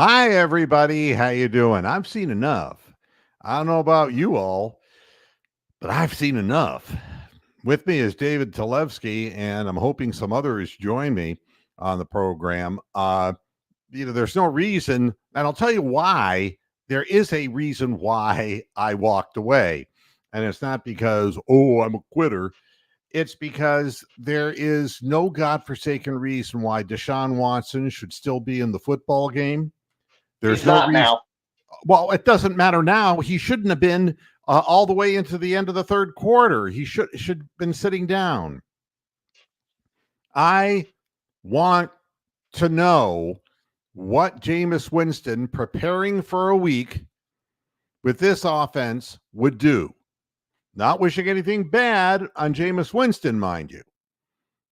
Hi, everybody. How you doing? I've seen enough. I don't know about you all, but I've seen enough. With me is David Talevsky, and I'm hoping some others join me on the program. There's no reason, and I'll tell you why. There is a reason why I walked away, and it's not because, I'm a quitter. It's because there is no godforsaken reason why Deshaun Watson should still be in the football game. There's He's no not reason. now. Well, it doesn't matter now. He shouldn't have been all the way into the end of the third quarter. He should have been sitting down. I want to know what Jameis Winston preparing for a week with this offense would do. Not wishing anything bad on Jameis Winston, mind you.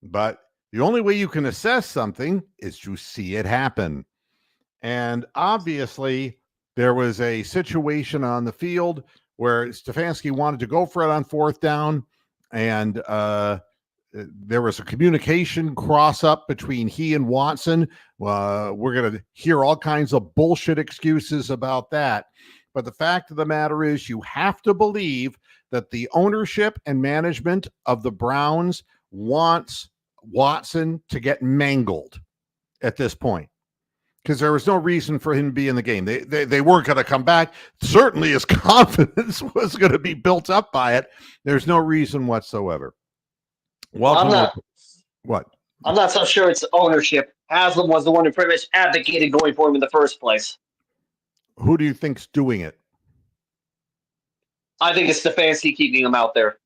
But the only way you can assess something is to see it happen. And obviously, there was a situation on the field where Stefanski wanted to go for it on fourth down, and there was a communication cross up between he and Watson. We're going to hear all kinds of bullshit excuses about that. But the fact of the matter is, you have to believe that the ownership and management of the Browns wants Watson to get mangled at this point, because there was no reason for him to be in the game. They weren't going to come back. Certainly his confidence was going to be built up by it. There's no reason whatsoever. Welcome. I'm not so sure it's ownership. Haslam was the one who pretty much advocated going for him in the first place. Who do you think's doing it? I think it's Stefanski keeping him out there.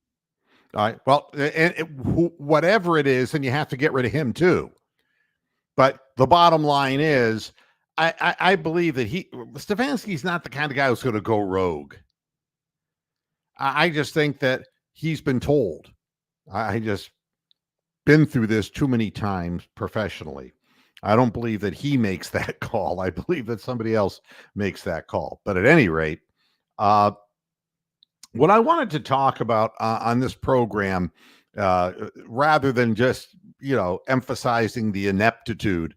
All right. Well, whatever it is, then you have to get rid of him too. But the bottom line is, I believe that Stefanski's not the kind of guy who's going to go rogue. I just think that he's been told. I just been through this too many times professionally. I don't believe that he makes that call. I believe that somebody else makes that call. But at any rate, what I wanted to talk about on this program, rather than just, emphasizing the ineptitude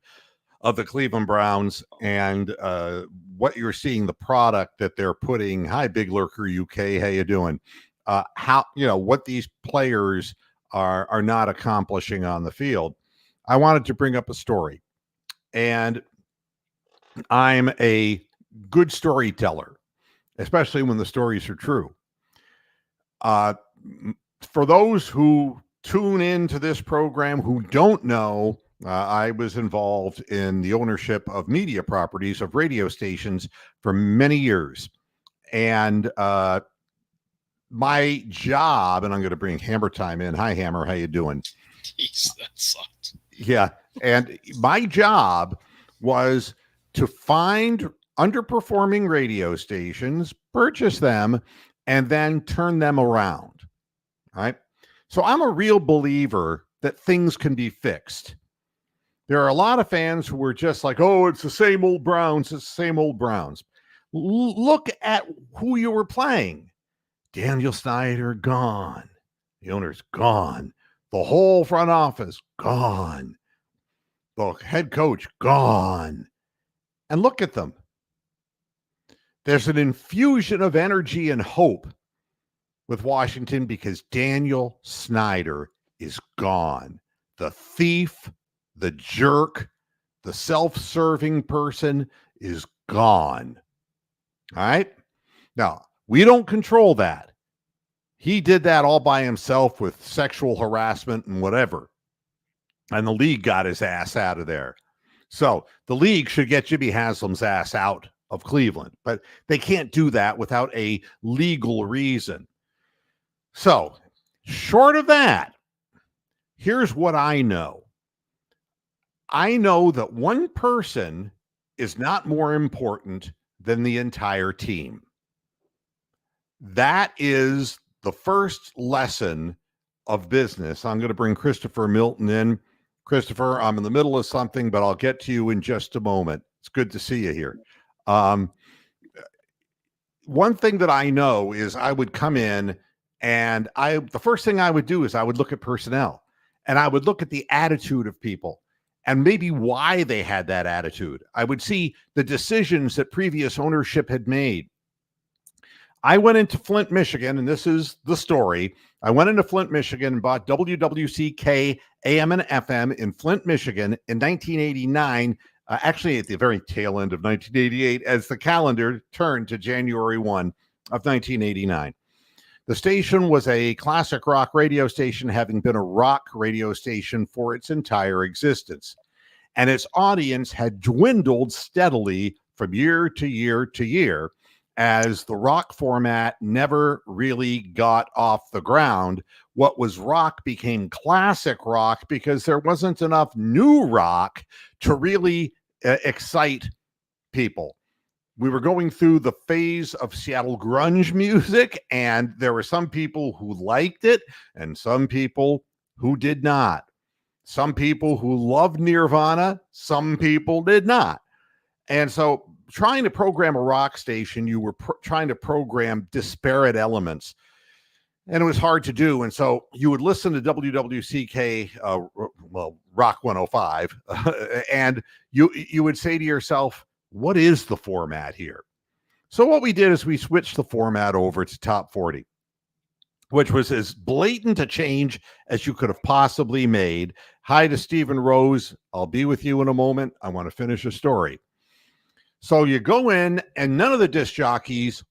of the Cleveland Browns and what you're seeing, the product that they're putting. Hi, Big Lurker UK. How you doing? What these players are not accomplishing on the field. I wanted to bring up a story, and I'm a good storyteller, especially when the stories are true. For those who tune into this program who don't know, I was involved in the ownership of media properties of radio stations for many years. And my job, and I'm going to bring Hammer Time in. Hi, Hammer. How you doing? Jeez, that sucked. Yeah. And my job was to find underperforming radio stations, purchase them, and then turn them around. All right. So I'm a real believer that things can be fixed. There are a lot of fans who were just like, it's the same old Browns. It's the same old Browns. Look at who you were playing. Daniel Snyder, gone. The owner's gone. The whole front office, gone. The head coach, gone. And look at them. There's an infusion of energy and hope with Washington because Daniel Snyder is gone. The thief, the jerk, the self-serving person is gone. All right? Now, we don't control that. He did that all by himself with sexual harassment and whatever. And the league got his ass out of there. So the league should get Jimmy Haslam's ass out of Cleveland. But they can't do that without a legal reason. So, short of that, here's what I know. I know that one person is not more important than the entire team. That is the first lesson of business. I'm going to bring Christopher Milton in. Christopher, I'm in the middle of something, but I'll get to you in just a moment. It's good to see you here. One thing that I know is I would come in and the first thing I would do is I would look at personnel and I would look at the attitude of people. and maybe why they had that attitude. I would see the decisions that previous ownership had made. I went into Flint, Michigan, and this is the story. I went into Flint, Michigan and bought WWCK AM and FM in Flint, Michigan in 1989, actually at the very tail end of 1988, as the calendar turned to January 1 of 1989. The station was a classic rock radio station, having been a rock radio station for its entire existence. And its audience had dwindled steadily from year to year to year, as the rock format never really got off the ground. What was rock became classic rock because there wasn't enough new rock to really excite people. We were going through the phase of Seattle grunge music, and there were some people who liked it and some people who did not. Some people who loved Nirvana, some people did not. And so trying to program a rock station, you were trying to program disparate elements, and it was hard to do. And so you would listen to WWCK, Rock 105, and you would say to yourself, what is the format here? So what we did is we switched the format over to Top 40, which was as blatant a change as you could have possibly made. Hi to Stephen Rose. I'll be with you in a moment. I want to finish a story. So you go in, and none of the disc jockeys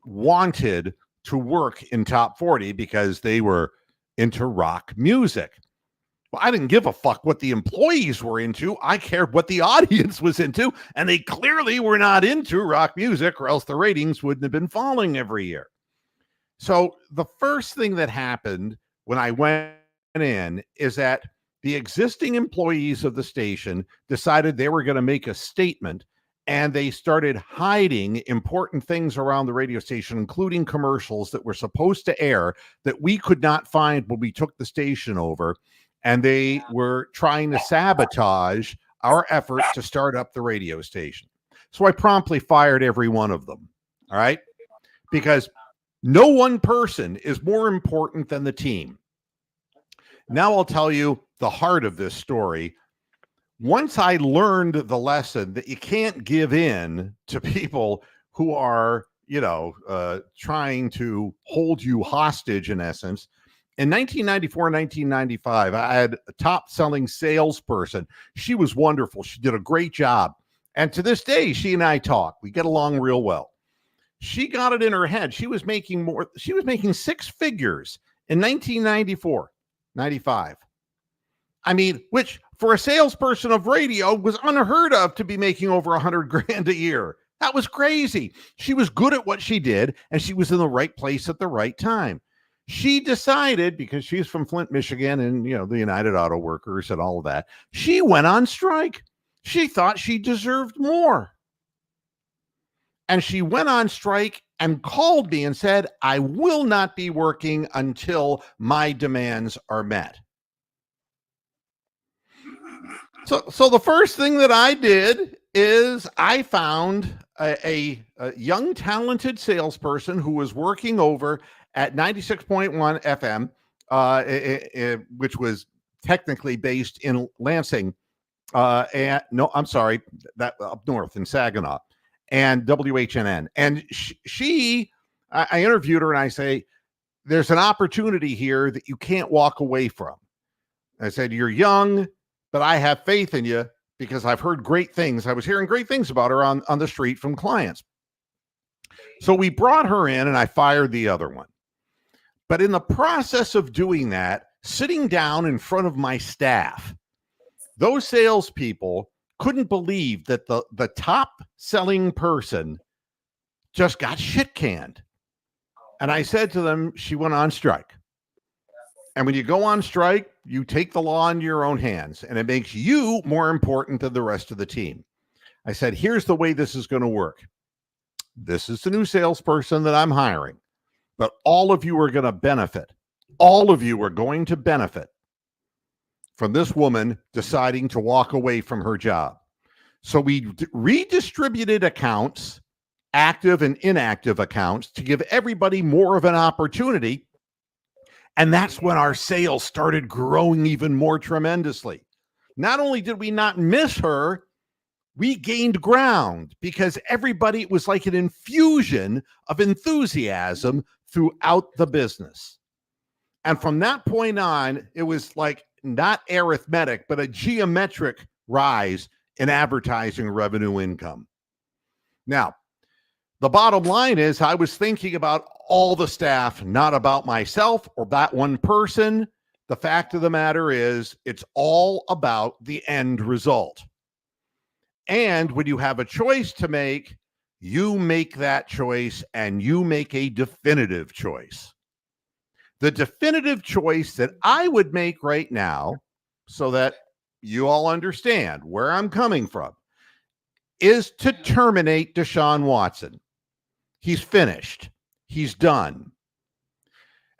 wanted to work in Top 40 because they were into rock music. Well, I didn't give a fuck what the employees were into. I cared what the audience was into, and they clearly were not into rock music, or else the ratings wouldn't have been falling every year. So the first thing that happened when I went in is that the existing employees of the station decided they were going to make a statement, and they started hiding important things around the radio station, including commercials that were supposed to air that we could not find when we took the station over. And they were trying to sabotage our effort to start up the radio station. So I promptly fired every one of them. All right. Because no one person is more important than the team. Now I'll tell you the heart of this story. Once I learned the lesson that you can't give in to people who are, trying to hold you hostage, in essence. In 1994, 1995, I had a top-selling salesperson. She was wonderful. She did a great job. And to this day, she and I talk. We get along real well. She got it in her head. She was making six figures in 1994, 95. I mean, which for a salesperson of radio was unheard of, to be making over $100,000 a year. That was crazy. She was good at what she did, and she was in the right place at the right time. She decided, because she's from Flint, Michigan, and the United Auto Workers and all of that, she went on strike. She thought she deserved more. And she went on strike and called me and said, I will not be working until my demands are met. So the first thing that I did is I found a young, talented salesperson who was working over at 96.1 FM, which was technically based in Lansing. Up north in Saginaw, and WHNN. And I interviewed her, and I say, there's an opportunity here that you can't walk away from. I said, you're young, but I have faith in you because I've heard great things. I was hearing great things about her on the street from clients. So we brought her in, and I fired the other one. But in the process of doing that, sitting down in front of my staff, those salespeople couldn't believe that the top selling person just got shit canned. And I said to them, she went on strike. And when you go on strike, you take the law into your own hands, and it makes you more important than the rest of the team. I said, here's the way this is going to work. This is the new salesperson that I'm hiring, but all of you are going to benefit. All of you are going to benefit from this woman deciding to walk away from her job. So we redistributed accounts, active and inactive accounts, to give everybody more of an opportunity. And that's when our sales started growing even more tremendously. not only did we not miss her, we gained ground because everybody, it was like an infusion of enthusiasm throughout the business. And from that point on, it was like not arithmetic, but a geometric rise in advertising revenue income. Now, the bottom line is I was thinking about all the staff, not about myself or that one person. The fact of the matter is it's all about the end result. And when you have a choice to make, you make that choice and you make a definitive choice. The definitive choice that I would make right now, so that you all understand where I'm coming from, is to terminate Deshaun Watson. He's finished. He's done.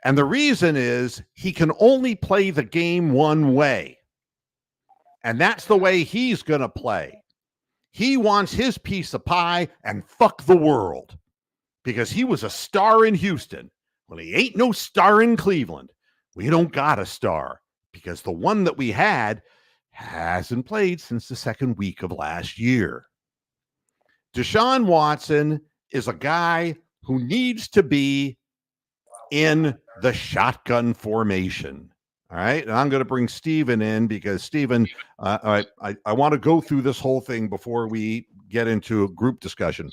And the reason is he can only play the game one way. And that's the way he's going to play. He wants his piece of pie and fuck the world because he was a star in Houston. Well, he ain't no star in Cleveland. We don't got a star because the one that we had hasn't played since the second week of last year. Deshaun Watson is a guy who needs to be in the shotgun formation. All right. And I'm going to bring Steven in because Steven, I want to go through this whole thing before we get into a group discussion.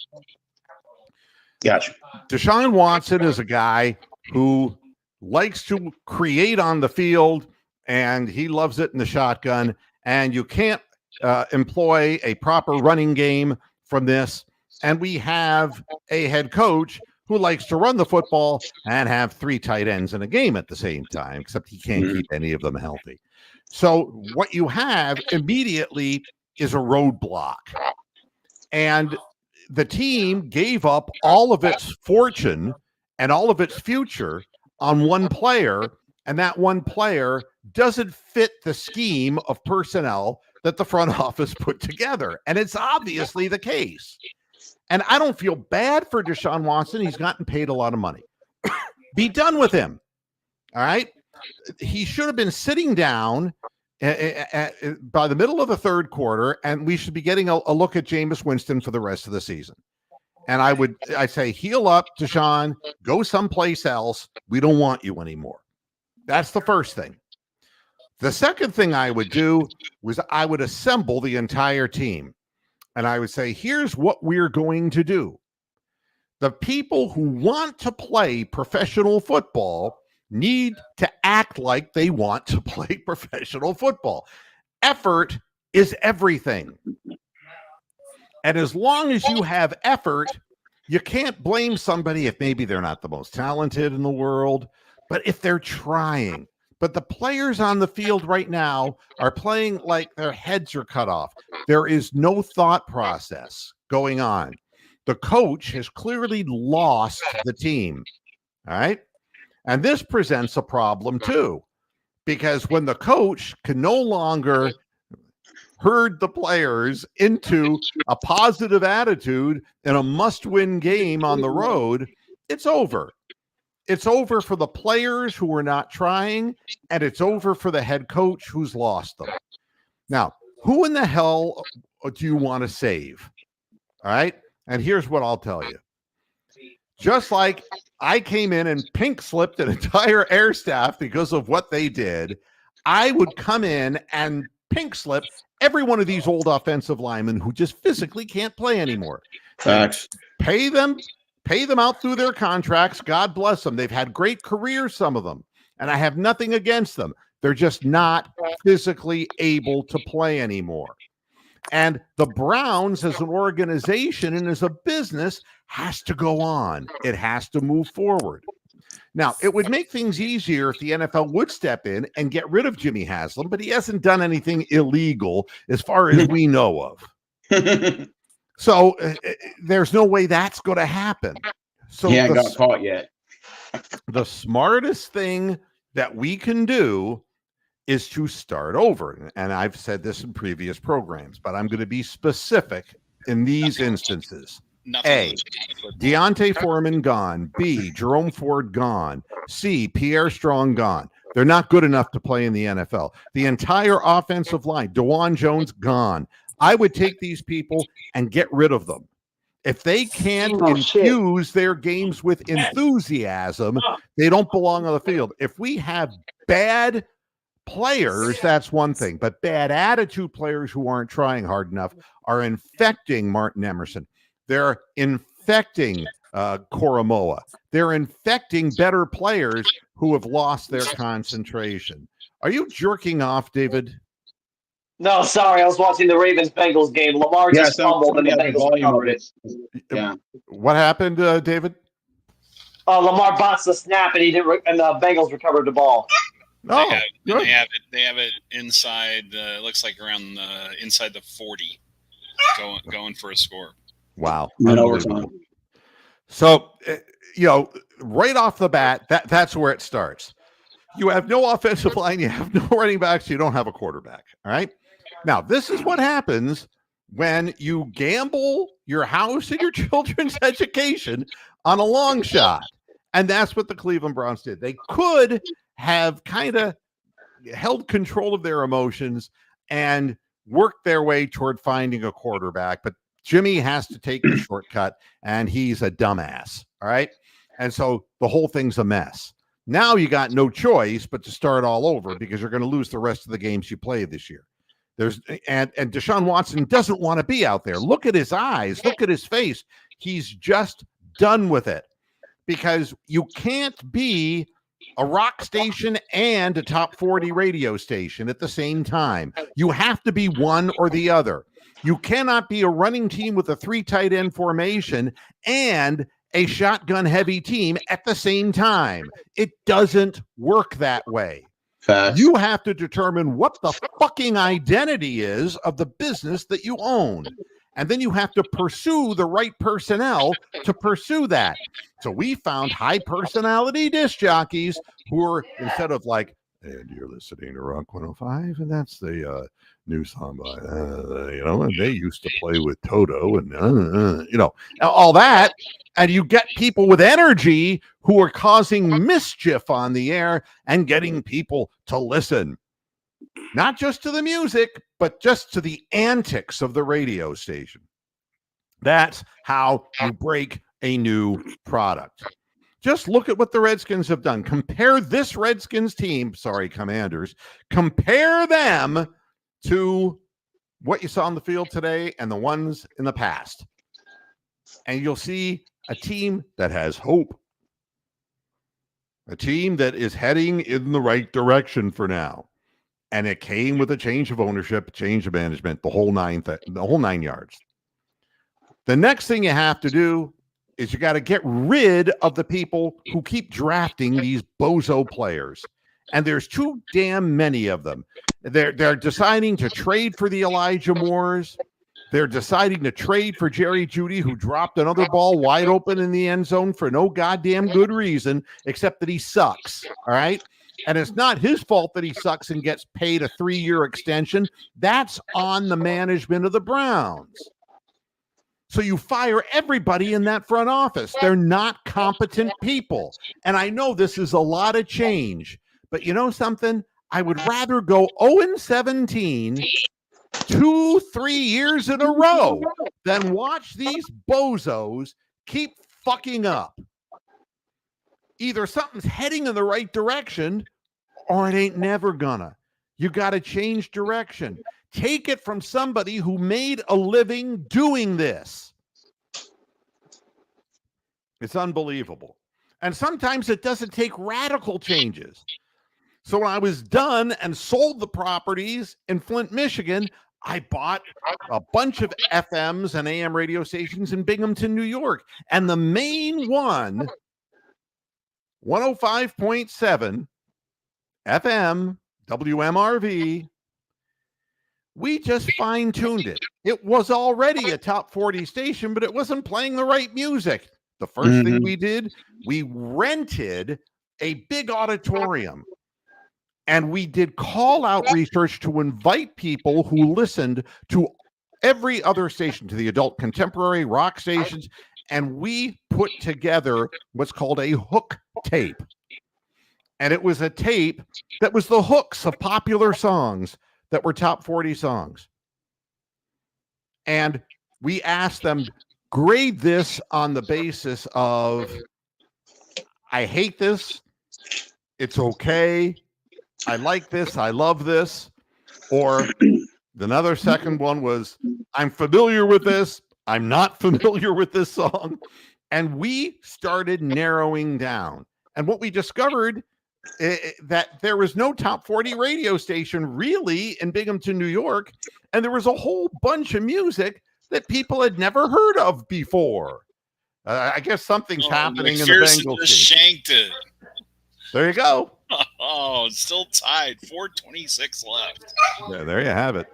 Gotcha. Deshaun Watson is a guy who likes to create on the field and he loves it in the shotgun. And you can't employ a proper running game from this. And we have a head coach who likes to run the football and have 3 tight ends in a game at the same time, except he can't keep any of them healthy. So what you have immediately is a roadblock. And the team gave up all of its fortune and all of its future on one player, and that one player doesn't fit the scheme of personnel that the front office put together. And it's obviously the case. And I don't feel bad for Deshaun Watson. He's gotten paid a lot of money. Be done with him. All right. He should have been sitting down by the middle of the third quarter, and we should be getting a look at Jameis Winston for the rest of the season. And I say, heal up, Deshaun, go someplace else. We don't want you anymore. That's the first thing. The second thing I would do was I would assemble the entire team. And I would say, here's what we're going to do. The people who want to play professional football need to act like they want to play professional football. Effort is everything. And as long as you have effort, you can't blame somebody if maybe they're not the most talented in the world, but if they're trying. But the players on the field right now are playing like their heads are cut off. There is no thought process going on. The coach has clearly lost the team. All right. And this presents a problem too, because when the coach can no longer herd the players into a positive attitude in a must-win game on the road, it's over. It's over for the players who are not trying, and it's over for the head coach who's lost them. Now, who in the hell do you want to save? All right. And here's what I'll tell you. Just like I came in and pink slipped an entire air staff because of what they did, I would come in and pink slip every one of these old offensive linemen who just physically can't play anymore. Facts. Pay them out through their contracts. God bless them. They've had great careers, some of them, and I have nothing against them. They're just not physically able to play anymore. And the Browns as an organization and as a business has to go on. It has to move forward. Now, it would make things easier if the NFL would step in and get rid of Jimmy Haslam, but he hasn't done anything illegal as far as we know of. So there's no way that's going to happen. So he ain't got caught yet. The smartest thing that we can do is to start over. And I've said this in previous programs, but I'm going to be specific in these instances. A, Deontay Foreman gone. B, Jerome Ford gone. C, Pierre Strong gone. They're not good enough to play in the NFL. The entire offensive line, DeJuan Jones, gone. I would take these people and get rid of them. If they can't infuse their games with enthusiasm, they don't belong on the field. If we have bad players, that's one thing, but bad attitude players who aren't trying hard enough are infecting Martin Emerson. They're infecting Koromoa. They're infecting better players who have lost their concentration. Are you jerking off, David? No, sorry, I was watching the Ravens-Bengals game. Lamar just fumbled and the Bengals covered it. Yeah. What happened, David? Lamar bounced the snap and and the Bengals recovered the ball. Oh, they have it inside. Looks like around inside the 40, going for a score. Wow. Unbelievable. So, right off the bat, that's where it starts. You have no offensive line, you have no running backs, you don't have a quarterback. All right. Now, this is what happens when you gamble your house and your children's education on a long shot. And that's what the Cleveland Browns did. They could have kind of held control of their emotions and worked their way toward finding a quarterback. But Jimmy has to take the shortcut, and he's a dumbass. All right. And so the whole thing's a mess. Now you got no choice but to start all over because you're going to lose the rest of the games you play this year. And Deshaun Watson doesn't want to be out there. Look at his eyes. Look at his face. He's just done with it because you can't be a rock station and a top 40 radio station at the same time. You have to be one or the other. You cannot be a running team with a 3 tight end formation and a shotgun heavy team at the same time. It doesn't work that way. Fast. You have to determine what the fucking identity is of the business that you own. And then you have to pursue the right personnel to pursue that. So we found high personality disc jockeys who are, instead of like, and you're listening to Rock 105, and that's the new song by, and they used to play with Toto and, all that. And you get people with energy who are causing mischief on the air and getting people to listen. Not just to the music, but just to the antics of the radio station. That's how you break a new product. Just look at what the Redskins have done. Compare this Redskins team, Commanders, compare them to what you saw on the field today and the ones in the past. And you'll see a team that has hope. A team that is heading in the right direction for now. And it came with a change of ownership, change of management, the whole 9 yards. The next thing you have to do is you got to get rid of the people who keep drafting these bozo players. And there's too damn many of them. They're deciding to trade for the Elijah Moores. They're deciding to trade for Jerry Jeudy, who dropped another ball wide open in the end zone for no goddamn good reason, except that he sucks. All right. And it's not his fault that he sucks and gets paid a 3-year extension. That's on the management of the Browns. So you fire everybody in that front office. They're not competent people. And I know this is a lot of change, but you know something? I would rather go 0-17 2-3 years in a row than watch these bozos keep fucking up. Either something's heading in the right direction or it ain't never gonna. You got to change direction. Take it from somebody who made a living doing this. It's unbelievable. And sometimes it doesn't take radical changes. So when I was done and sold the properties in Flint, Michigan, I bought a bunch of FMs and AM radio stations in Binghamton, New York. And the main one, 105.7 FM, WMRV, we just fine-tuned it. It was already a top 40 station, but it wasn't playing the right music. The first thing we did, we rented a big auditorium. And we did call-out research to invite people who listened to every other station, to the adult contemporary rock stations, and we put together what's called a hook tape. And it was a tape that was the hooks of popular songs that were top 40 songs. And we asked them, grade this on the basis of, I hate this, it's okay, I like this, I love this. Or another second one was, I'm familiar with this, I'm not familiar with this song. And we started narrowing down. And what we discovered that there was no top 40 radio station really in Binghamton, New York. And there was a whole bunch of music that people had never heard of before. I guess something's happening in the Bengals just shanked it. There you go. Oh, it's still tied. 4:26 left. Yeah, there you have it.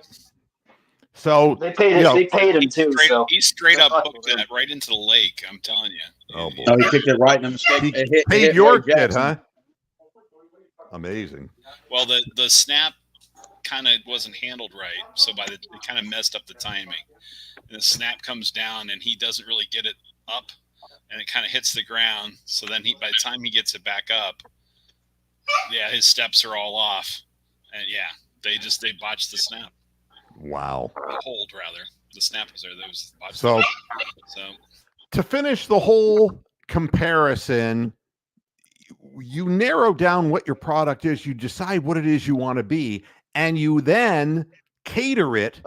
So they paid it. They paid him too. He straight up booked that right into the lake. I'm telling you. Oh boy! Oh, he kicked it right in the mistake. He paid your kid, huh? Amazing. Well, the snap kind of wasn't handled right, so it kind of messed up the timing. And the snap comes down, and he doesn't really get it up, and it kind of hits the ground. So then by the time he gets it back up, yeah, his steps are all off, and yeah, they botched the snap. Wow. The hold, rather. The snap was there. That was botched. So to finish the whole comparison, you narrow down what your product is, you decide what it is you want to be, and you then cater it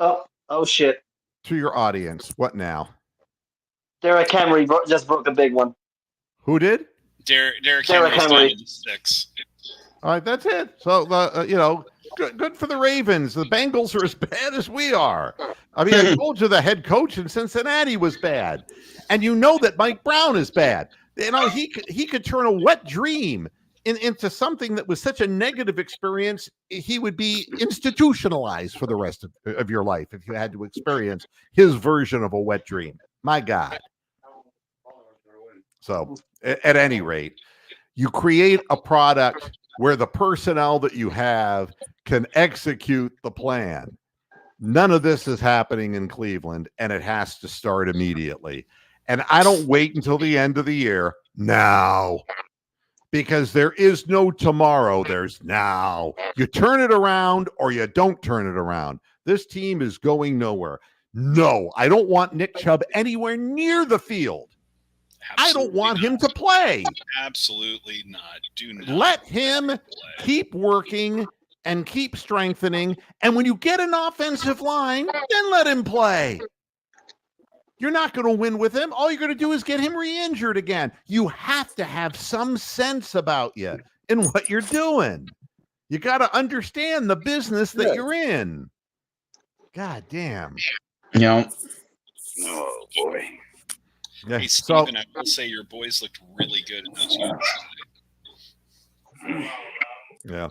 shit to your audience. What now? Derrick Henry just broke a big one. Who did? Derrick Henry. 6. All right, that's it. So good for the Ravens. The Bengals are as bad as we are. I mean, I told you the head coach in Cincinnati was bad, and you know that Mike Brown is bad. You know, he could turn a wet dream into something that was such a negative experience. He would be institutionalized for the rest of your life if you had to experience his version of a wet dream. My God. So at any rate, you create a product where the personnel that you have can execute the plan. None of this is happening in Cleveland, and it has to start immediately. And I don't wait until the end of the year. Now, because there is no tomorrow, there's now. You turn it around or you don't turn it around. This team is going nowhere. No, I don't want Nick Chubb anywhere near the field. I don't want him to play. Absolutely not. Do not. Let him keep working and keep strengthening. And when you get an offensive line, then let him play. You're not going to win with him. All you're going to do is get him re-injured again. You have to have some sense about you in what you're doing. You got to understand the business that you're in. God damn. Yeah. Oh, boy. Yeah. Hey, Steven, I will say your boys looked really good in those units. Yeah.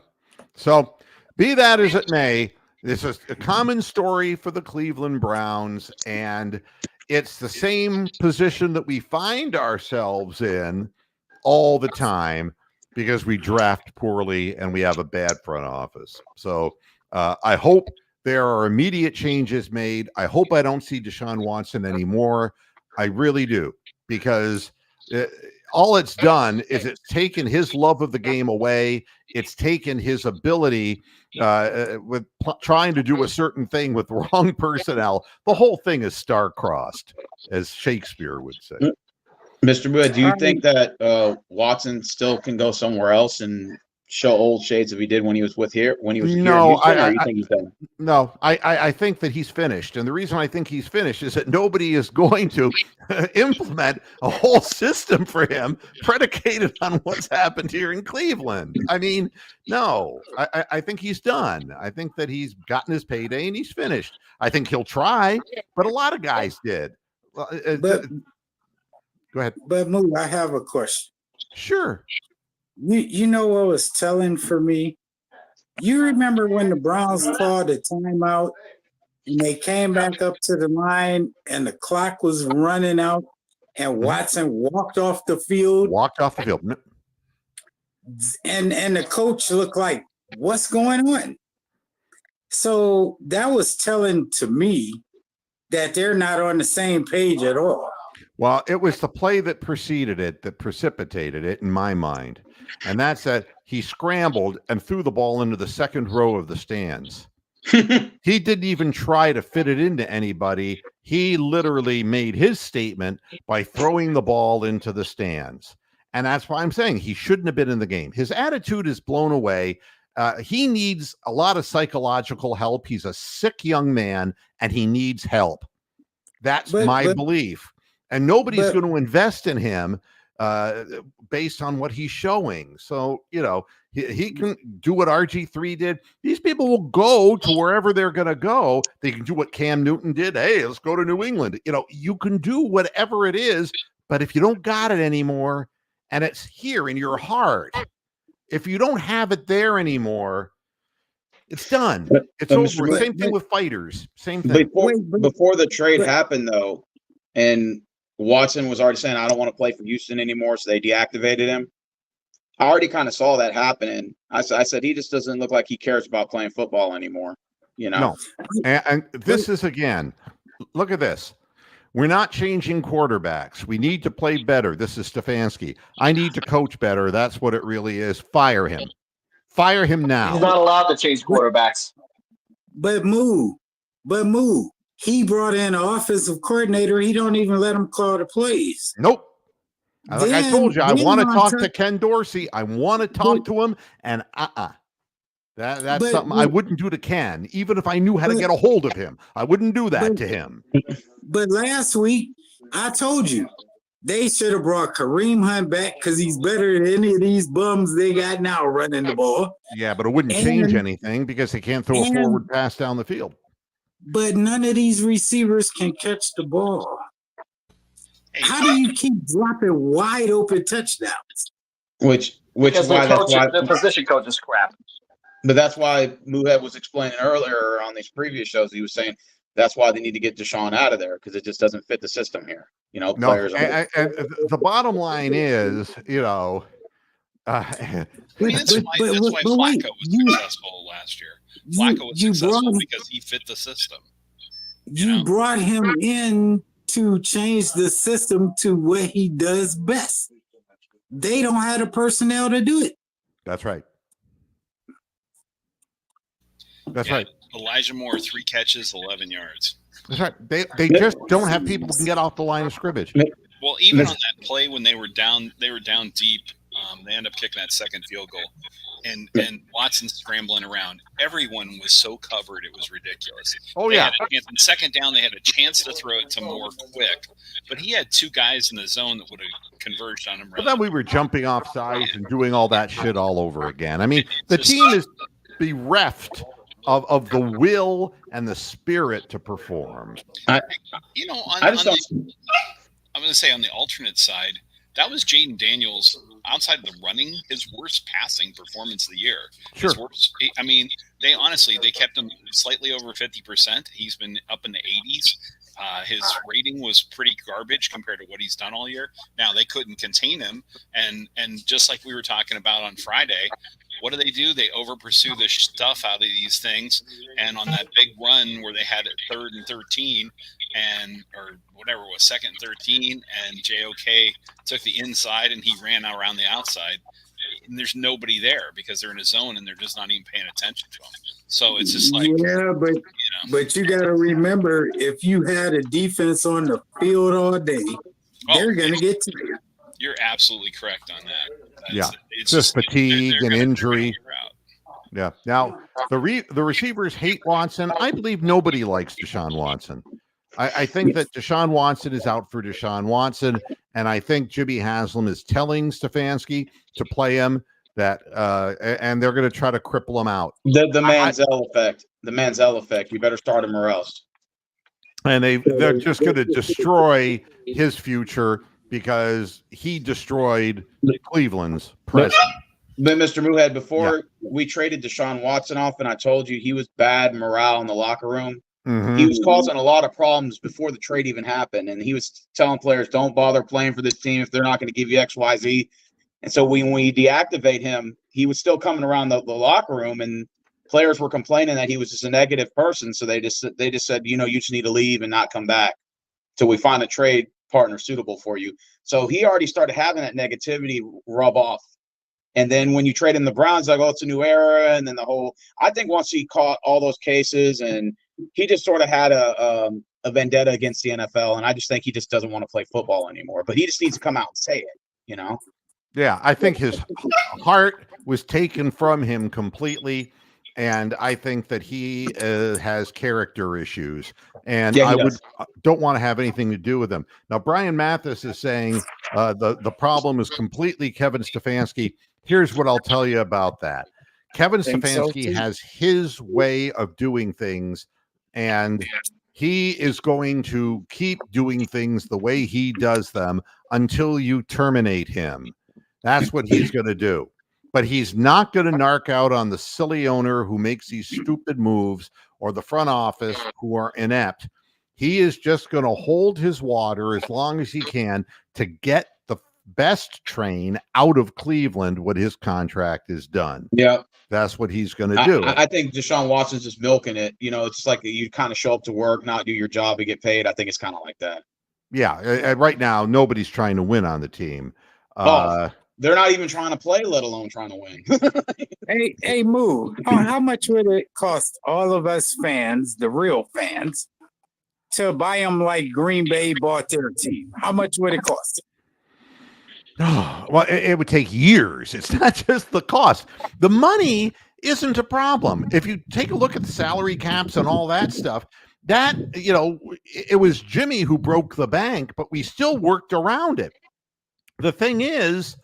So be that as it may, this is a common story for the Cleveland Browns, and it's the same position that we find ourselves in all the time because we draft poorly and we have a bad front office. So I hope there are immediate changes made. I hope I don't see Deshaun Watson anymore. I really do, because all it's done is it's taken his love of the game away. It's taken his ability with trying to do a certain thing with the wrong personnel. The whole thing is star-crossed, as Shakespeare would say. Mr. Wood, do you think that Watson still can go somewhere else and show old shades of he did when he was here? When he was No, I think he's done. No, I think that he's finished. And the reason I think he's finished is that nobody is going to implement a whole system for him predicated on what's happened here in Cleveland. I mean, no, I think he's done. I think that he's gotten his payday and he's finished. I think he'll try, but a lot of guys did. Go ahead. But Mood, I have a question. Sure. You know what was telling for me? You remember when the Browns called the timeout and they came back up to the line and the clock was running out and Watson walked off the field? Walked off the field. And the coach looked like, what's going on? So that was telling to me that they're not on the same page at all. Well, it was the play that preceded it that precipitated it in my mind. And that's that he scrambled and threw the ball into the second row of the stands. He didn't even try to fit it into anybody. He literally made his statement by throwing the ball into the stands. And that's why I'm saying he shouldn't have been in the game. His attitude is blown away. He needs a lot of psychological help. He's a sick young man and he needs help. That's my belief. And nobody's going to invest in him based on what he's showing. So, you know, he can do what RG3 did. These people will go to wherever they're going to go. They can do what Cam Newton did. Hey, let's go to New England. You know, you can do whatever it is, but if you don't got it anymore and it's here in your heart, if you don't have it there anymore, it's done. It's over. Same thing with fighters. Same thing. Before the trade happened, though, and Watson was already saying, I don't want to play for Houston anymore, so they deactivated him. I already kind of saw that happening. I said, he just doesn't look like he cares about playing football anymore. You know? No. And this is, again, look at this. We're not changing quarterbacks. We need to play better. This is Stefanski. I need to coach better. That's what it really is. Fire him. Fire him now. He's not allowed to change quarterbacks. But he brought in an offensive coordinator. He don't even let him call the plays. Nope. Like I told you, I want to talk to Ken Dorsey. I want to talk to him, and that's something I wouldn't do to Ken, even if I knew how to get a hold of him. I wouldn't do that to him. But last week, I told you, they should have brought Kareem Hunt back because he's better than any of these bums they got now running the ball. Yeah, but it wouldn't change anything because they can't throw a forward pass down the field. But none of these receivers can catch the ball. How do you keep dropping wide open touchdowns? Which is why the position coach is crap. But that's why Muhead was explaining earlier on these previous shows. He was saying that's why they need to get Deshaun out of there because it just doesn't fit the system here. You know, players. And the bottom line is, you know, that's why Flacco was successful last year. Flacco was successful because he fit the system. You brought him in to change the system to what he does best. They don't have the personnel to do it. That's right. That's right. Elijah Moore, 3 catches, 11 yards. That's right. They just don't have people who can get off the line of scrimmage. Well, even on that play when they were down deep. They end up kicking that second field goal, and Watson scrambling around. Everyone was so covered, it was ridiculous. Oh yeah. On second down, they had a chance to throw it to Moore quick, but he had 2 guys in the zone that would have converged on him. But then we were jumping off sides and doing all that shit all over again. I mean, the team is bereft of the will and the spirit to perform. I'm going to say on the alternate side, that was Jaden Daniels. Outside of the running, his worst passing performance of the year. Sure. I mean, they kept him slightly over 50%. He's been up in the 80s. His rating was pretty garbage compared to what he's done all year. Now they couldn't contain him, and just like we were talking about on Friday, what do? They over pursue the stuff out of these things, and on that big run where they had it 3rd and 13, or whatever it was, 2nd and 13, and JOK took the inside and he ran around the outside. And there's nobody there because they're in a zone and they're just not even paying attention to them. So it's just like, but you got to remember, if you had a defense on the field all day, they're going to get to you. You're absolutely correct on that. It's just fatigue and injury. Yeah. Now the receivers hate Watson. I believe nobody likes Deshaun Watson. I think that Deshaun Watson is out for Deshaun Watson, and I think Jimmy Haslam is telling Stefanski to play him and they're going to try to cripple him out. The Manziel effect. The Manziel effect. You better start him or else. And they're just going to destroy his future because he destroyed Cleveland's present. But Mr. Muhead, before we traded Deshaun Watson off, and I told you he was bad morale in the locker room. Mm-hmm. He was causing a lot of problems before the trade even happened, and he was telling players, don't bother playing for this team if they're not going to give you X, Y, Z. And so when we deactivate him, he was still coming around the locker room, and players were complaining that he was just a negative person. So they just said, you just need to leave and not come back till we find a trade partner suitable for you. So he already started having that negativity rub off. And then when you trade in the Browns, like, oh, it's a new era. And then I think once he caught all those cases, and he just sort of had a vendetta against the NFL. And I just think he just doesn't want to play football anymore. But he just needs to come out and say it, Yeah, I think his heart was taken from him completely. And I think that he has character issues. And Yeah, I does. don't want to have anything to do with him. Now, Brian Mathis is saying the problem is completely Kevin Stefanski. Here's what I'll tell you about that. Kevin Stefanski has his way of doing things, and he is going to keep doing things the way he does them until you terminate him. That's what he's going to do. But he's not going to narc out on the silly owner who makes these stupid moves or the front office who are inept. He is just going to hold his water as long as he can to get the best train out of Cleveland when his contract is done. Yeah. That's what he's going to do. I think Deshaun Watson's just milking it. It's like you kind of show up to work, not do your job, and get paid. I think it's kind of like that. Yeah. Right now, nobody's trying to win on the team. They're not even trying to play, let alone trying to win. Hey, Moo, how much would it cost all of us fans, the real fans, to buy them like Green Bay bought their team? How much would it cost? Well, it would take years. It's not just the cost. The money isn't a problem. If you take a look at the salary caps and all that stuff, that, it was Jimmy who broke the bank, but we still worked around it. The thing is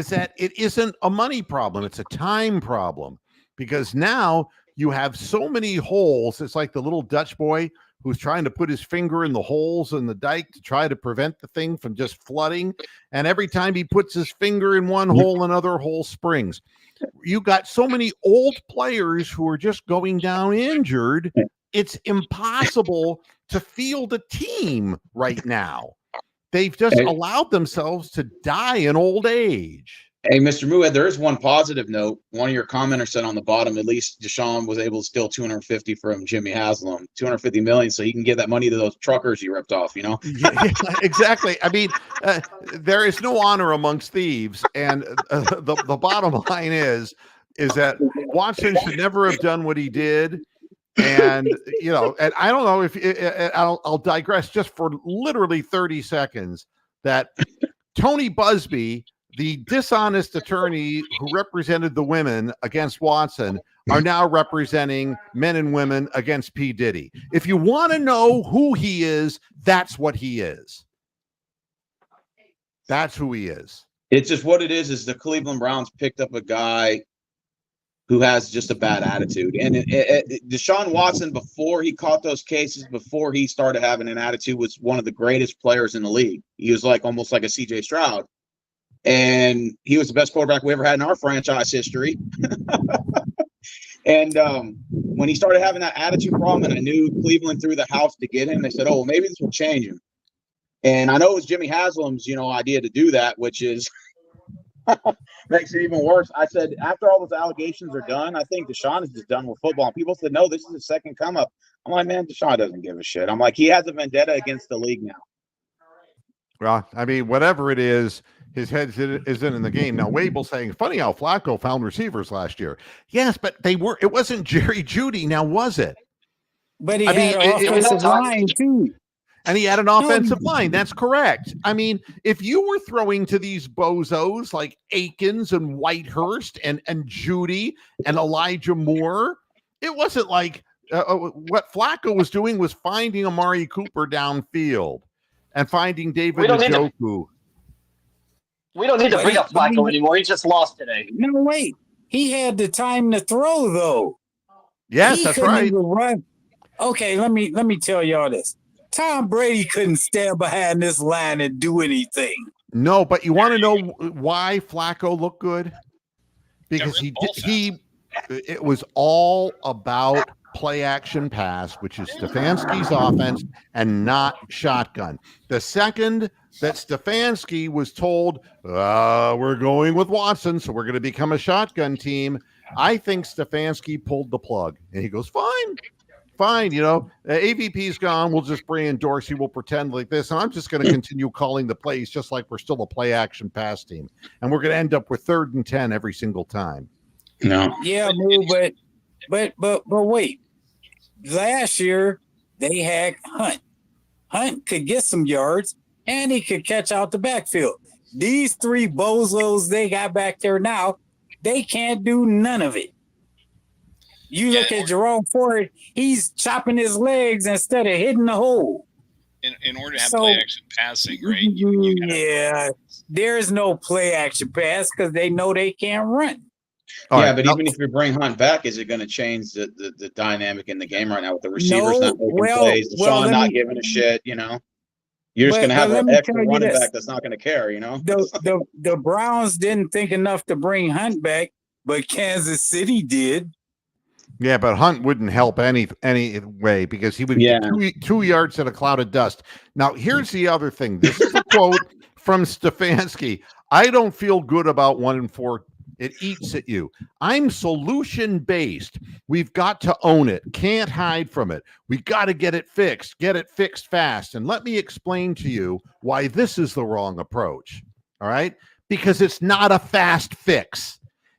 that it isn't a money problem. It's a time problem, because now you have so many holes. It's like the little Dutch boy who's trying to put his finger in the holes in the dike to try to prevent the thing from just flooding. And every time he puts his finger in one hole, another hole springs. You got so many old players who are just going down injured. It's impossible to field a team right now. They've just allowed themselves to die in old age. Hey, Mr. Mued, there is one positive note. One of your commenters said on the bottom, at least Deshaun was able to steal $250 from Jimmy Haslam, $250 million, so he can give that money to those truckers he ripped off. Yeah, exactly. I mean, there is no honor amongst thieves, and the bottom line is that Watson should never have done what he did. And and I don't know if I'll digress just for literally 30 seconds. That Tony Busby, the dishonest attorney who represented the women against Watson, are now representing men and women against P. Diddy. If you want to know who he is, that's what he is. That's who he is. It's just what it is the Cleveland Browns picked up a guy who has just a bad attitude. And Deshaun Watson, before he caught those cases, before he started having an attitude, was one of the greatest players in the league. He was almost like a CJ Stroud. And he was the best quarterback we ever had in our franchise history. And when he started having that attitude problem, and I knew Cleveland threw the house to get him, they said, oh, well, maybe this will change him. And I know it was Jimmy Haslam's, idea to do that, which is makes it even worse. I said, after all those allegations are done, I think Deshaun is just done with football. And people said, no, this is his second come up. I'm like, man, Deshaun doesn't give a shit. I'm like, he has a vendetta against the league now. Well, I mean, whatever it is, his head isn't in the game. Now, Wabel saying, funny how Flacco found receivers last year. Yes, but it wasn't Jerry Jeudy now, was it? But he had an offensive line too. And he had an offensive line. That's correct. I mean, if you were throwing to these bozos like Akins and Whitehurst and Jeudy and Elijah Moore, it wasn't like what Flacco was doing was finding Amari Cooper downfield and finding David Njoku. We don't need to bring up Flacco anymore. He just lost today. No, wait. He had the time to throw, though. Yes, that's right. Run. Okay, let me tell y'all this. Tom Brady couldn't stand behind this line and do anything. No, but you want to know why Flacco looked good? Because it was all about play action pass, which is Stefanski's offense, and not shotgun. The second that Stefanski was told, we're going with Watson, so we're going to become a shotgun team, I think Stefanski pulled the plug. And he goes, fine. fine, AVP's gone. We'll just bring in Dorsey. We'll pretend like this. And I'm just going to continue calling the plays just like we're still a play action pass team. And we're going to end up with 3rd and 10 every single time. No. Yeah, Moo, but wait. Last year they had Hunt. Hunt could get some yards and he could catch out the backfield. These 3 bozos they got back there now, they can't do none of it. You look at Jerome Ford, he's chopping his legs instead of hitting the hole. In order to have play action passing, right? There is no play action pass because they know they can't run. But even if you bring Hunt back, is it going to change the dynamic in the game right now with the receivers not making plays, Deshaun not giving a shit, You're just going to have an extra running back that's not going to care, The Browns didn't think enough to bring Hunt back, but Kansas City did. Yeah, but Hunt wouldn't help any way because he would get 2 yards in a cloud of dust. Now, here's the other thing. This is a quote from Stefanski. I don't feel good about 1-4. It eats at you. I'm solution-based. We've got to own it. Can't hide from it. We got to get it fixed fast. And let me explain to you why this is the wrong approach. All right? Because it's not a fast fix.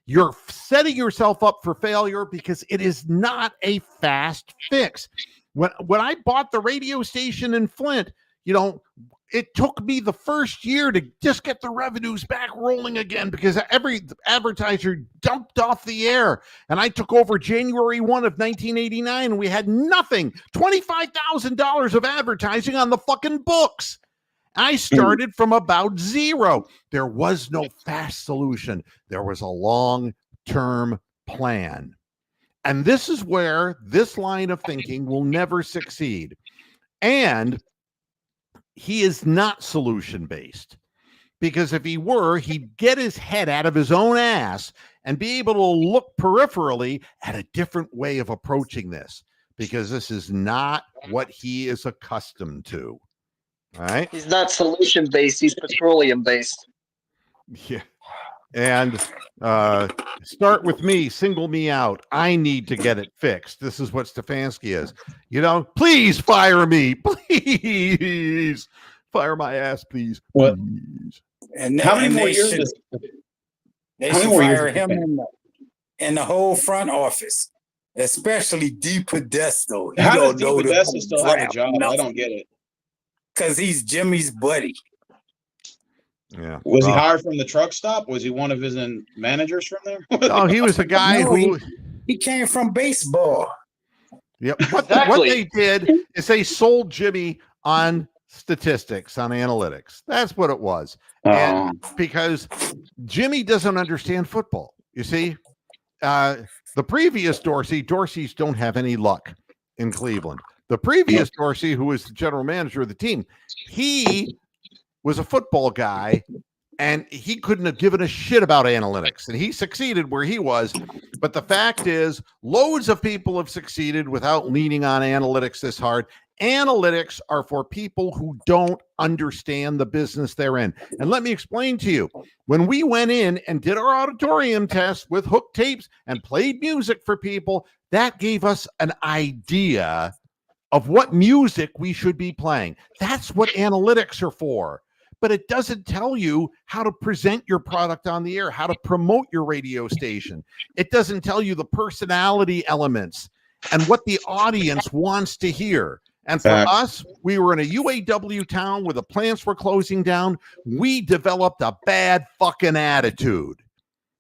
You're setting yourself up for failure because it is not a fast fix. When I bought the radio station in Flint, it took me the first year to just get the revenues back rolling again because every advertiser dumped off the air. And I took over January 1 of 1989 and we had nothing, $25,000 of advertising on the fucking books. I started from about 0. There was no fast solution. There was a long-term plan. And this is where this line of thinking will never succeed. And he is not solution-based. Because if he were, he'd get his head out of his own ass and be able to look peripherally at a different way of approaching this. Because this is not what he is accustomed to. All right. He's not solution based. He's petroleum based. Yeah. And start with me, single me out. I need to get it fixed. This is what Stefanski is. Please fire me. Please fire my ass, please. What? Please. And how many more years? They should fire him in the whole front office, especially DePodesta. How does DePodesta still have a job? I don't get it. Because he's Jimmy's buddy. Yeah. Was he hired from the truck stop? Was he one of his managers from there? Oh, he was a guy who he came from baseball. Yep. What they did is they sold Jimmy on statistics, on analytics. That's what it was. And because Jimmy doesn't understand football. You see, the previous Dorseys don't have any luck in Cleveland. The previous Dorsey, who was the general manager of the team, he was a football guy, and he couldn't have given a shit about analytics, and he succeeded where he was. But the fact is, loads of people have succeeded without leaning on analytics this hard. Analytics are for people who don't understand the business they're in. And let me explain to you, when we went in and did our auditorium test with hook tapes and played music for people, that gave us an idea of what music we should be playing. That's what analytics are for. But it doesn't tell you how to present your product on the air, how to promote your radio station. It doesn't tell you the personality elements and what the audience wants to hear. And for us, we were in a UAW town where the plants were closing down. We developed a bad fucking attitude.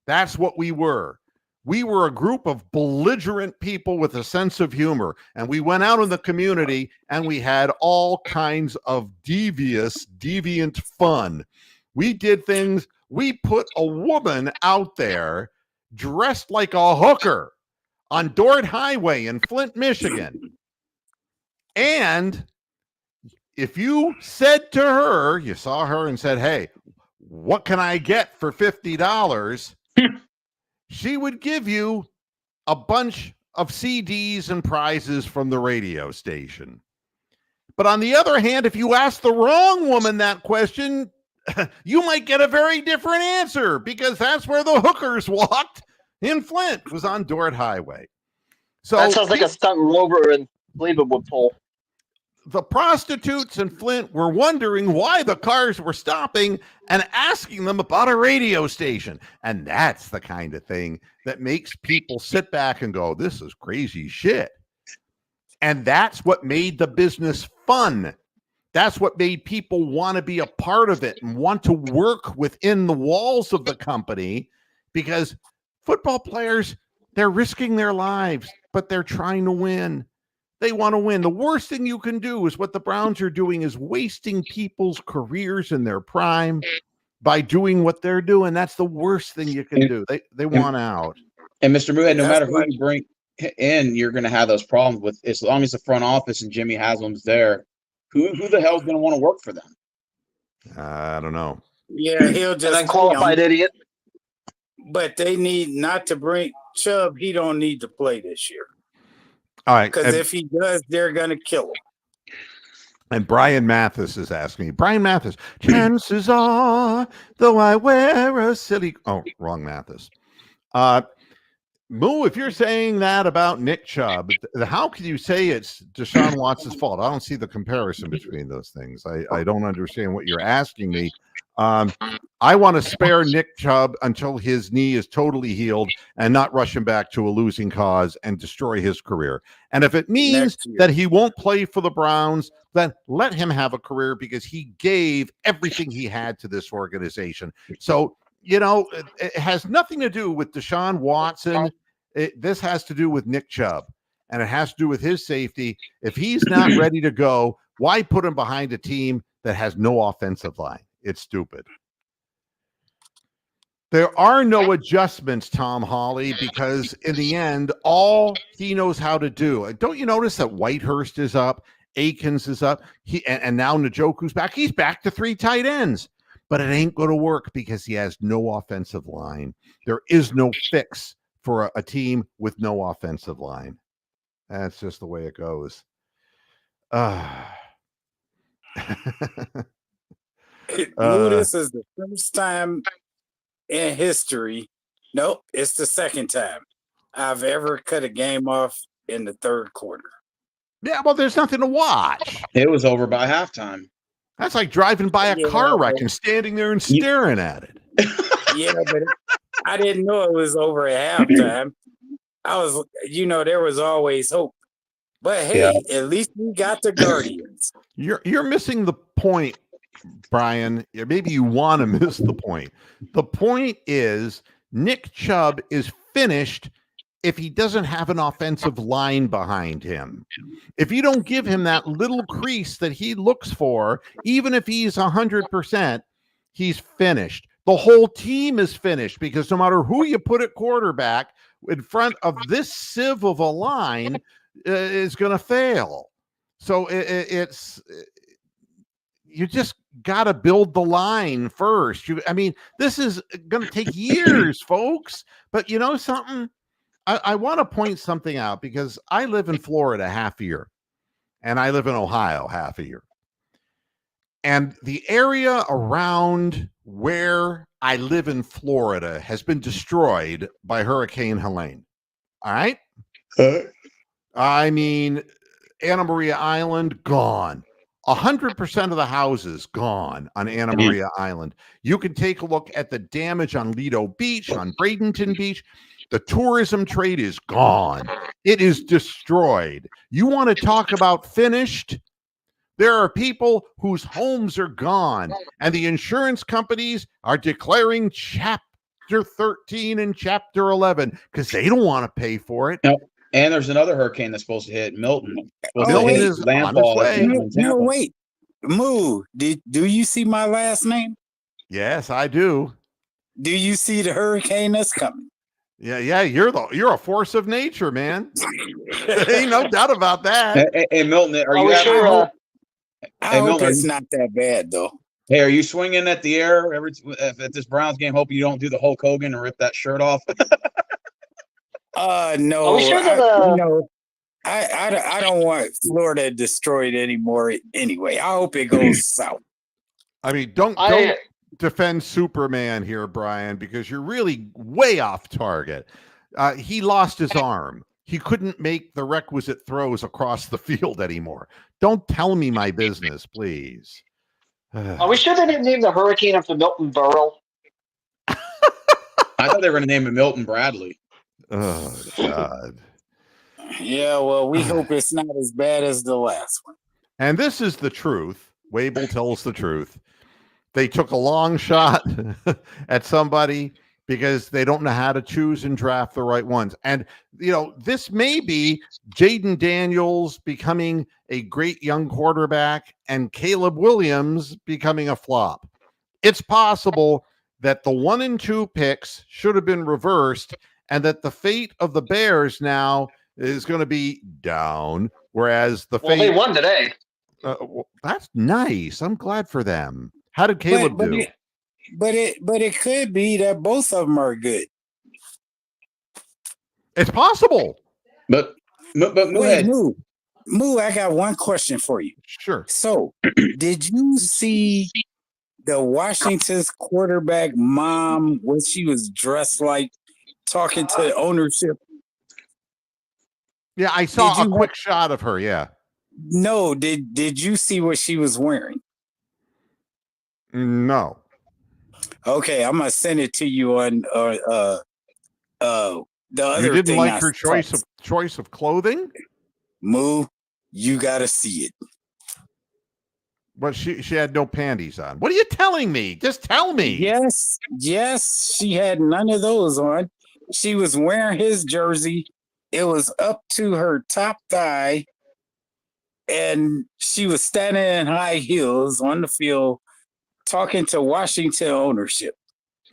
That's what we were. We were a group of belligerent people with a sense of humor, and we went out in the community and we had all kinds of deviant fun. We did things. We put a woman out there dressed like a hooker on Dort Highway in Flint, Michigan. And if you said to her, you saw her and said, "Hey, what can I get for $50? She would give you a bunch of CDs and prizes from the radio station. But on the other hand, if you ask the wrong woman that question, you might get a very different answer, because that's where the hookers walked in Flint, was on Dort Highway. So that sounds like a stunt rover believe it would pull. The prostitutes in Flint were wondering why the cars were stopping and asking them about a radio station. And that's the kind of thing that makes people sit back and go, this is crazy shit. And that's what made the business fun. That's what made people want to be a part of it and want to work within the walls of the company, because football players, they're risking their lives, but they're trying to win. They want to win. The worst thing you can do is what the Browns are doing, is wasting people's careers in their prime by doing what they're doing. That's the worst thing you can do. They want out. And Mr. Moohead, no That's matter who why- you bring in, you're going to have those problems with, as long as the front office and Jimmy Haslam's there. Who the hell's going to want to work for them? I don't know. Yeah, he'll An just unqualified idiot. But they need not to bring Chubb. He don't need to play this year, All right. because if he does, they're gonna kill him. And Brian Mathis is asking me, Brian Mathis, chances are, though I wear a silly, oh, wrong Mathis. Moo, if you're saying that about Nick Chubb, how can you say it's Deshaun Watson's fault? I don't see the comparison between those things. I don't understand what you're asking me. I want to spare Nick Chubb until his knee is totally healed and not rush him back to a losing cause and destroy his career. And if it means Next year. that he won't play for the Browns, then let him have a career, because he gave everything he had to this organization. So, it has nothing to do with Deshaun Watson. This has to do with Nick Chubb, and it has to do with his safety. If he's not ready to go, why put him behind a team that has no offensive line? It's stupid. There are no adjustments, Tom Hawley, because in the end, all he knows how to do. Don't you notice that Whitehurst is up, Akins is up, and now Njoku's back? He's back to 3 tight ends, but it ain't going to work because he has no offensive line. There is no fix for a team with no offensive line. That's just the way it goes. This is the first time in history. Nope, it's the second time I've ever cut a game off in the third quarter. Yeah, well, there's nothing to watch. It was over by halftime. That's like driving by a Yeah, car wreck but- and standing there and staring at it. Yeah, but I didn't know it was over at halftime. I was, there was always hope. But hey, at least we got the Guardians. You're missing the point, Brian. Maybe you want to miss the point. The point is Nick Chubb is finished if he doesn't have an offensive line behind him. If you don't give him that little crease that he looks for, even if he's 100%, he's finished. The whole team is finished, because no matter who you put at quarterback in front of this sieve of a line is going to fail. So it's you just got to build the line first. This is going to take years, folks. But you know something? I want to point something out, because I live in Florida half a year, and I live in Ohio half a year. And the area around where I live in Florida has been destroyed by Hurricane Helene. All right? Anna Maria Island, gone. 100% of the houses gone on Anna Maria Island. You can take a look at the damage on Lido Beach, on Bradenton Beach. The tourism trade is gone. It is destroyed. You want to talk about finished? There are people whose homes are gone, and the insurance companies are declaring Chapter 13 and Chapter 11 because they don't want to pay for it. And there's another hurricane that's supposed to hit Milton. Milton is on its way. Wait. Moo, do you see my last name? Yes, I do. Do you see the hurricane that's coming? Yeah, you're a force of nature, man. Ain't no doubt about that. Hey, Milton, are Oh, you sure. I hope Milton, it's not that bad, though. Hey, are you swinging at the air at this Browns game? Hope you don't do the Hulk Hogan and rip that shirt off. No. Are we sure that, I don't want Florida destroyed anymore anyway. I hope it goes south. Don't defend Superman here, Brian, because you're really way off target. He lost his arm. he couldn't make the requisite throws across the field anymore. Don't tell me my business, please. Are we sure they didn't name the hurricane after Milton Berle? I thought they were going to name him Milton Bradley. Oh, God. Yeah, well, we hope it's not as bad as the last one. And this is the truth. Wable tells the truth. They took a long shot at somebody because they don't know how to choose and draft the right ones. And, this may be Jaden Daniels becoming a great young quarterback and Caleb Williams becoming a flop. It's possible that the 1 and 2 picks should have been reversed and that the fate of the Bears now is going to be down, whereas the fate... Well, they won today. That's nice. I'm glad for them. How did Caleb do? But it could be that both of them are good. It's possible. But Wait, Moo, I got one question for you. Sure. So, did you see the Washington's quarterback mom when she was dressed like talking to ownership? Yeah, I saw a quick shot of her. Yeah. No, did you see what she was wearing? No. Okay, I'm gonna send it to you on the other. You didn't thing like I her choice of clothing? Moo, you gotta see it. But she had no panties on. What are you telling me? Just tell me. Yes, she had none of those on. She was wearing his jersey. It was up to her top thigh, and she was standing in high heels on the field talking to Washington ownership.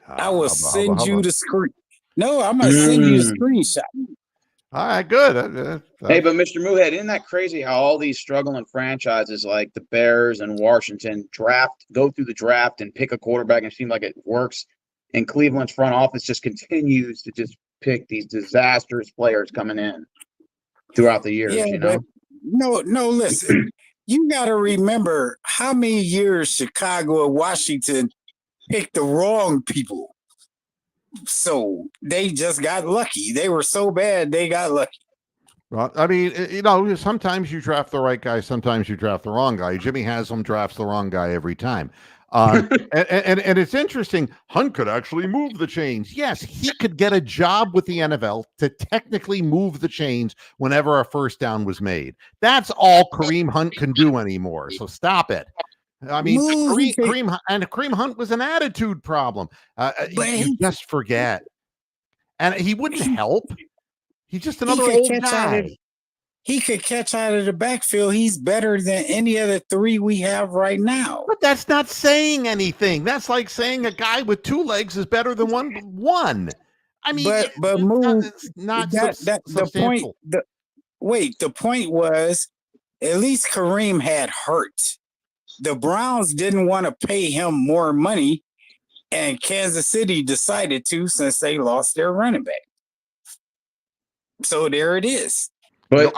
I will send you the screen. No, I'm gonna send you the screenshot. All right, good. Hey, but Mr. Moohead, isn't that crazy how all these struggling franchises like the Bears and Washington go through the draft and pick a quarterback and it seems like it works, and Cleveland's front office just continues to just pick these disastrous players coming in throughout the years, But no, listen. You got to remember how many years Chicago and Washington picked the wrong people. So they just got lucky. They were so bad, they got lucky. Well, I mean, sometimes you draft the right guy, sometimes you draft the wrong guy. Jimmy Haslam drafts the wrong guy every time. And it's interesting. Hunt could actually move the chains. Yes, he could get a job with the NFL to technically move the chains whenever a first down was made. That's all Kareem Hunt can do anymore. So stop it. I mean, Kareem Hunt was an attitude problem. You just forget. And he wouldn't help. He's just another old guy. He could catch out of the backfield. He's better than any of the three we have right now. But that's not saying anything. That's like saying a guy with 2 legs is better than one. I mean, but Moo, not substantial. The point was, at least Kareem had hurt. The Browns didn't want to pay him more money, and Kansas City decided to since they lost their running back. So there it is. But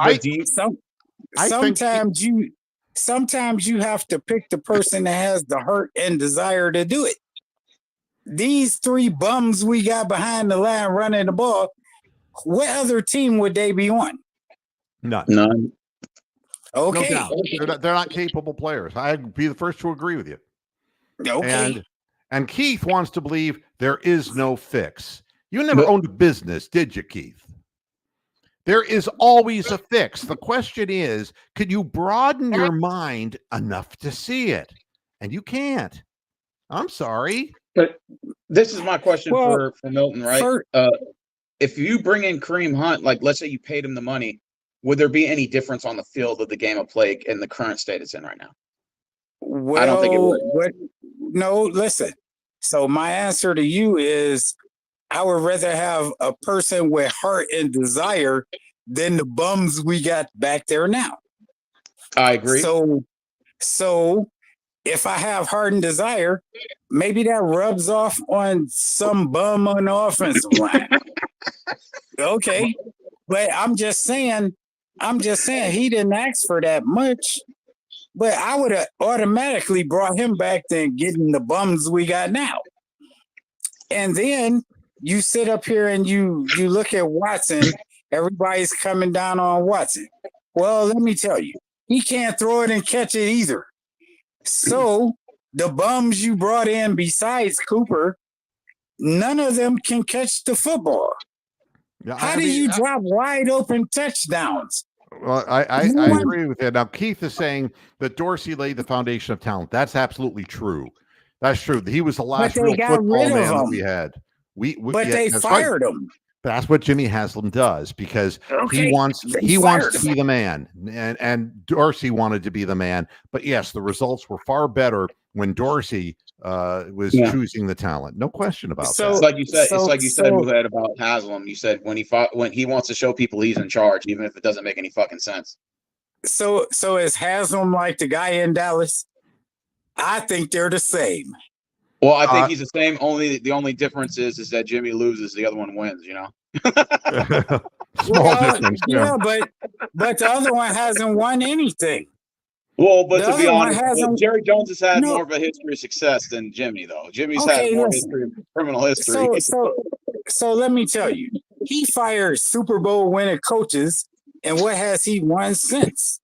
sometimes you have to pick the person that has the heart and desire to do it. These 3 bums we got behind the line running the ball, what other team would they be on? None. Okay. No doubt. They're not capable players. I'd be the first to agree with you. Okay. And Keith wants to believe there is no fix. You never owned a business, did you, Keith? There is always a fix. The question is, could you broaden your mind enough to see it? And you can't. I'm sorry. But this is my question for Milton, right? If you bring in Kareem Hunt, like let's say you paid him the money, would there be any difference on the field of the game of play in the current state it's in right now? Well, I don't think it would. No, listen. So my answer to you is I would rather have a person with heart and desire than the bums we got back there now. I agree. So if I have heart and desire, maybe that rubs off on some bum on the offensive line. Okay. But I'm just saying he didn't ask for that much. But I would have automatically brought him back than getting the bums we got now. And then you sit up here and you look at Watson everybody's coming down on Watson. Well, let me tell you, he can't throw it and catch it either. So the bums you brought in besides Cooper, none of them can catch the football. Yeah, How do you drop wide open touchdowns? Well, I No one- agree with that. Now, Keith is saying that Dorsey laid the foundation of talent. That's absolutely true. That's true. He was the last they real got football rid of man that him. we had. But Yeah, they that's right. fired him. That's what Jimmy Haslam does because Okay, he wants they to fired be the man, and Dorsey wanted to be the man. But yes, the results were far better when Dorsey was choosing the talent. No question about So- that. It's like you said. So- it's like you said, so- Muhammad, about Haslam. You said when he wants to show people he's in charge, even if it doesn't make any fucking sense. So is Haslam like the guy in Dallas? I think they're the same. Well, I think he's the same. The only difference is that Jimmy loses, the other one wins. You know. Small difference. Yeah, but the other one hasn't won anything. Well, but The to be other one honest, hasn't- Jerry Jones has had No. more of a history of success than Jimmy, though. Jimmy's Okay, had more listen. history, criminal history. So let me tell you, he fired Super Bowl winning coaches, and what has he won since?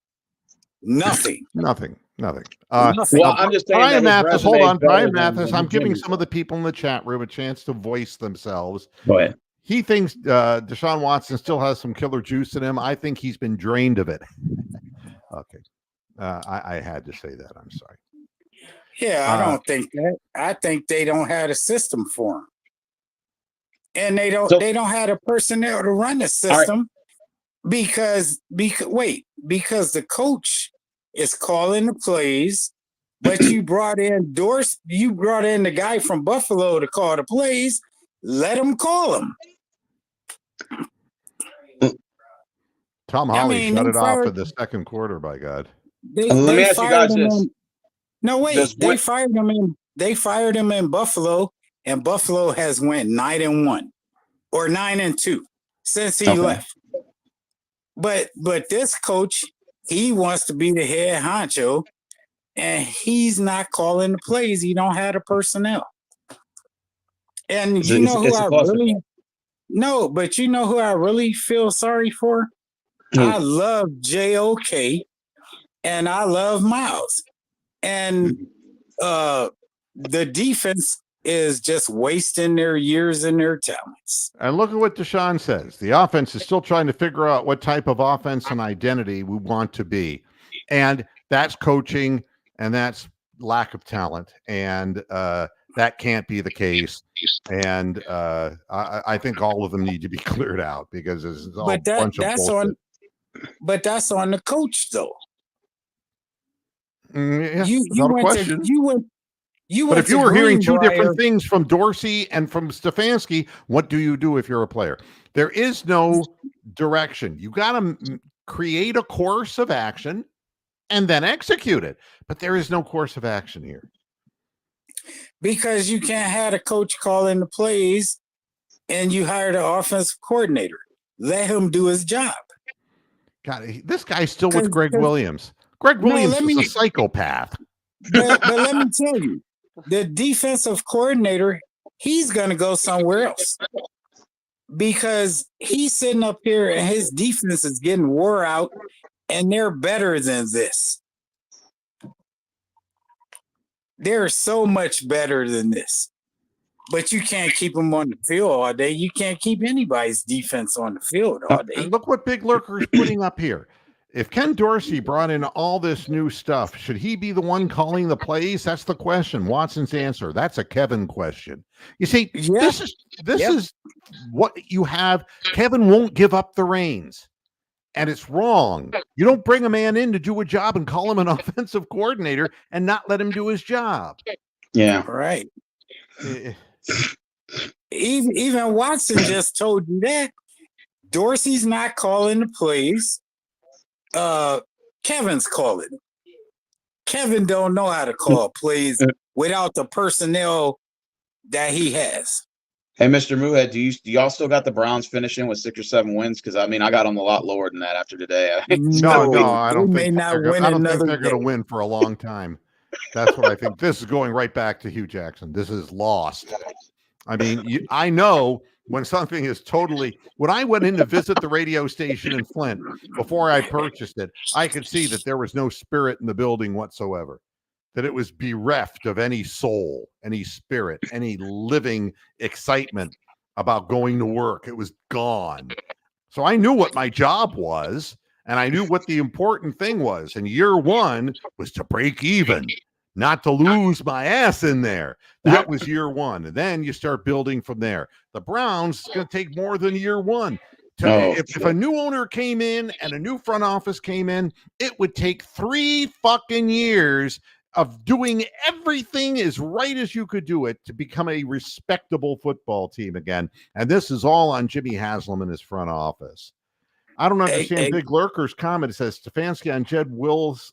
Nothing. Nothing. Nothing. Well, I'm just saying Brian that his Mathis, hold resume on. is better Brian than Mathis, I'm giving Jimmy's. some of the people in the chat room a chance to voice themselves. Go ahead. He thinks Deshaun Watson still has some killer juice in him. I think he's been drained of it. Okay. I had to say that. I'm sorry. Yeah, I don't think that. I think they don't have a system for him, and they don't have the personnel to run the system because the coach is calling the plays, but you brought in the guy from Buffalo to call the plays. Let him call them. Tom I Holly mean, shut they it off fired- in the second quarter, by God. They Let me ask you fired guys him this. in- No, wait. Does They what- fired him in. They fired him in Buffalo, and Buffalo has went 9-1 or 9-2 since he Okay. left. But this coach, he wants to be the head honcho, and he's not calling the plays. He don't have the personnel. And It's you a- know who it's a I cluster. really no, but you know who I really feel sorry for? Who? I love JOK and I love Miles. And the defense is just wasting their years and their talents. And look at what Deshaun says. The offense is still trying to figure out what type of offense and identity we want to be. And that's coaching and that's lack of talent. And that can't be the case. And I think all of them need to be cleared out because it's all a bunch of bullshit. But that's on the coach, though. Yeah, You without a went question. But if you were hearing two different things from Dorsey and from Stefanski, what do you do if you're a player? There is no direction. You got to create a course of action and then execute it. But there is no course of action here. Because you can't have a coach calling the plays and you hire the offensive coordinator. Let him do his job. God, this guy's still with Greg Williams. Greg Williams is a psychopath. But let me tell you, the defensive coordinator, he's going to go somewhere else because he's sitting up here and his defense is getting wore out and they're better than this. They're so much better than this. But you can't keep them on the field all day. You can't keep anybody's defense on the field all day. And look what Big Lurker is putting up here. If Ken Dorsey brought in all this new stuff, should he be the one calling the plays? That's the question. Watson's answer. That's a Kevin question. You see, this is what you have. Kevin won't give up the reins. And it's wrong. You don't bring a man in to do a job and call him an offensive coordinator and not let him do his job. Yeah. Right. Even Watson just told you that. Dorsey's not calling the plays. Kevin's calling. Kevin don't know how to call plays without the personnel that he has. Hey, Mr. Muhead, do y'all still got the Browns finishing with 6 or 7 wins? Because I mean, I got them a lot lower than that after today. No, I don't think not they're win another going to win for a long time. That's what I think. This is going right back to Hugh Jackson. This is lost. I mean, I know when something is totally. When I went in to visit the radio station in Flint before I purchased it, I could see that there was no spirit in the building whatsoever, that it was bereft of any soul, any spirit, any living excitement about going to work. It was gone. So I knew what my job was, and I knew what the important thing was. And year one was to break even, not to lose my ass in there. That was year one. And then you start building from there. The Browns is going to take more than year one. If a new owner came in and a new front office came in, it would take 3 fucking years of doing everything as right as you could do it to become a respectable football team again. And this is all on Jimmy Haslam and his front office. I don't understand Big Lurker's comment. It says Stefanski on Jed Will's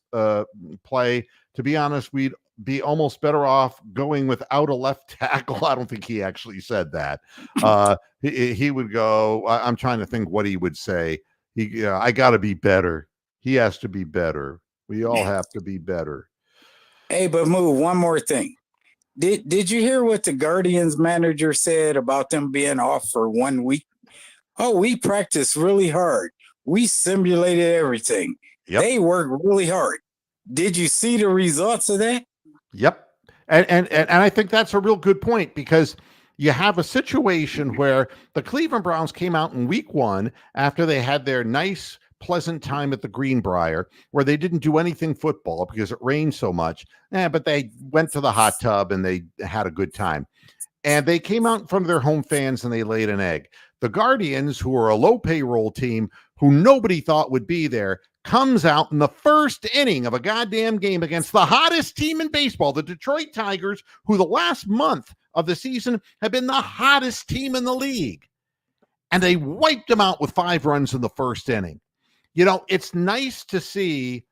play. To be honest, we'd be almost better off going without a left tackle. I don't think he actually said that. He would go, I'm trying to think what he would say. I got to be better. He has to be better. We all have to be better. Hey, but move one more thing. Did you hear what the Guardians manager said about them being off for 1 week? Oh, we practiced really hard. We simulated everything. Yep. They worked really hard. Did you see the results of that? Yep. And I think that's a real good point, because you have a situation where the Cleveland Browns came out in week 1 after they had their nice, pleasant time at the Greenbrier, where they didn't do anything football because it rained so much. But they went to the hot tub and they had a good time. And they came out in front of their home fans and they laid an egg. The Guardians, who are a low payroll team who nobody thought would be there, comes out in the first inning of a goddamn game against the hottest team in baseball, the Detroit Tigers, who the last month of the season have been the hottest team in the league. And they wiped them out with 5 runs in the first inning. You know, it's nice to see,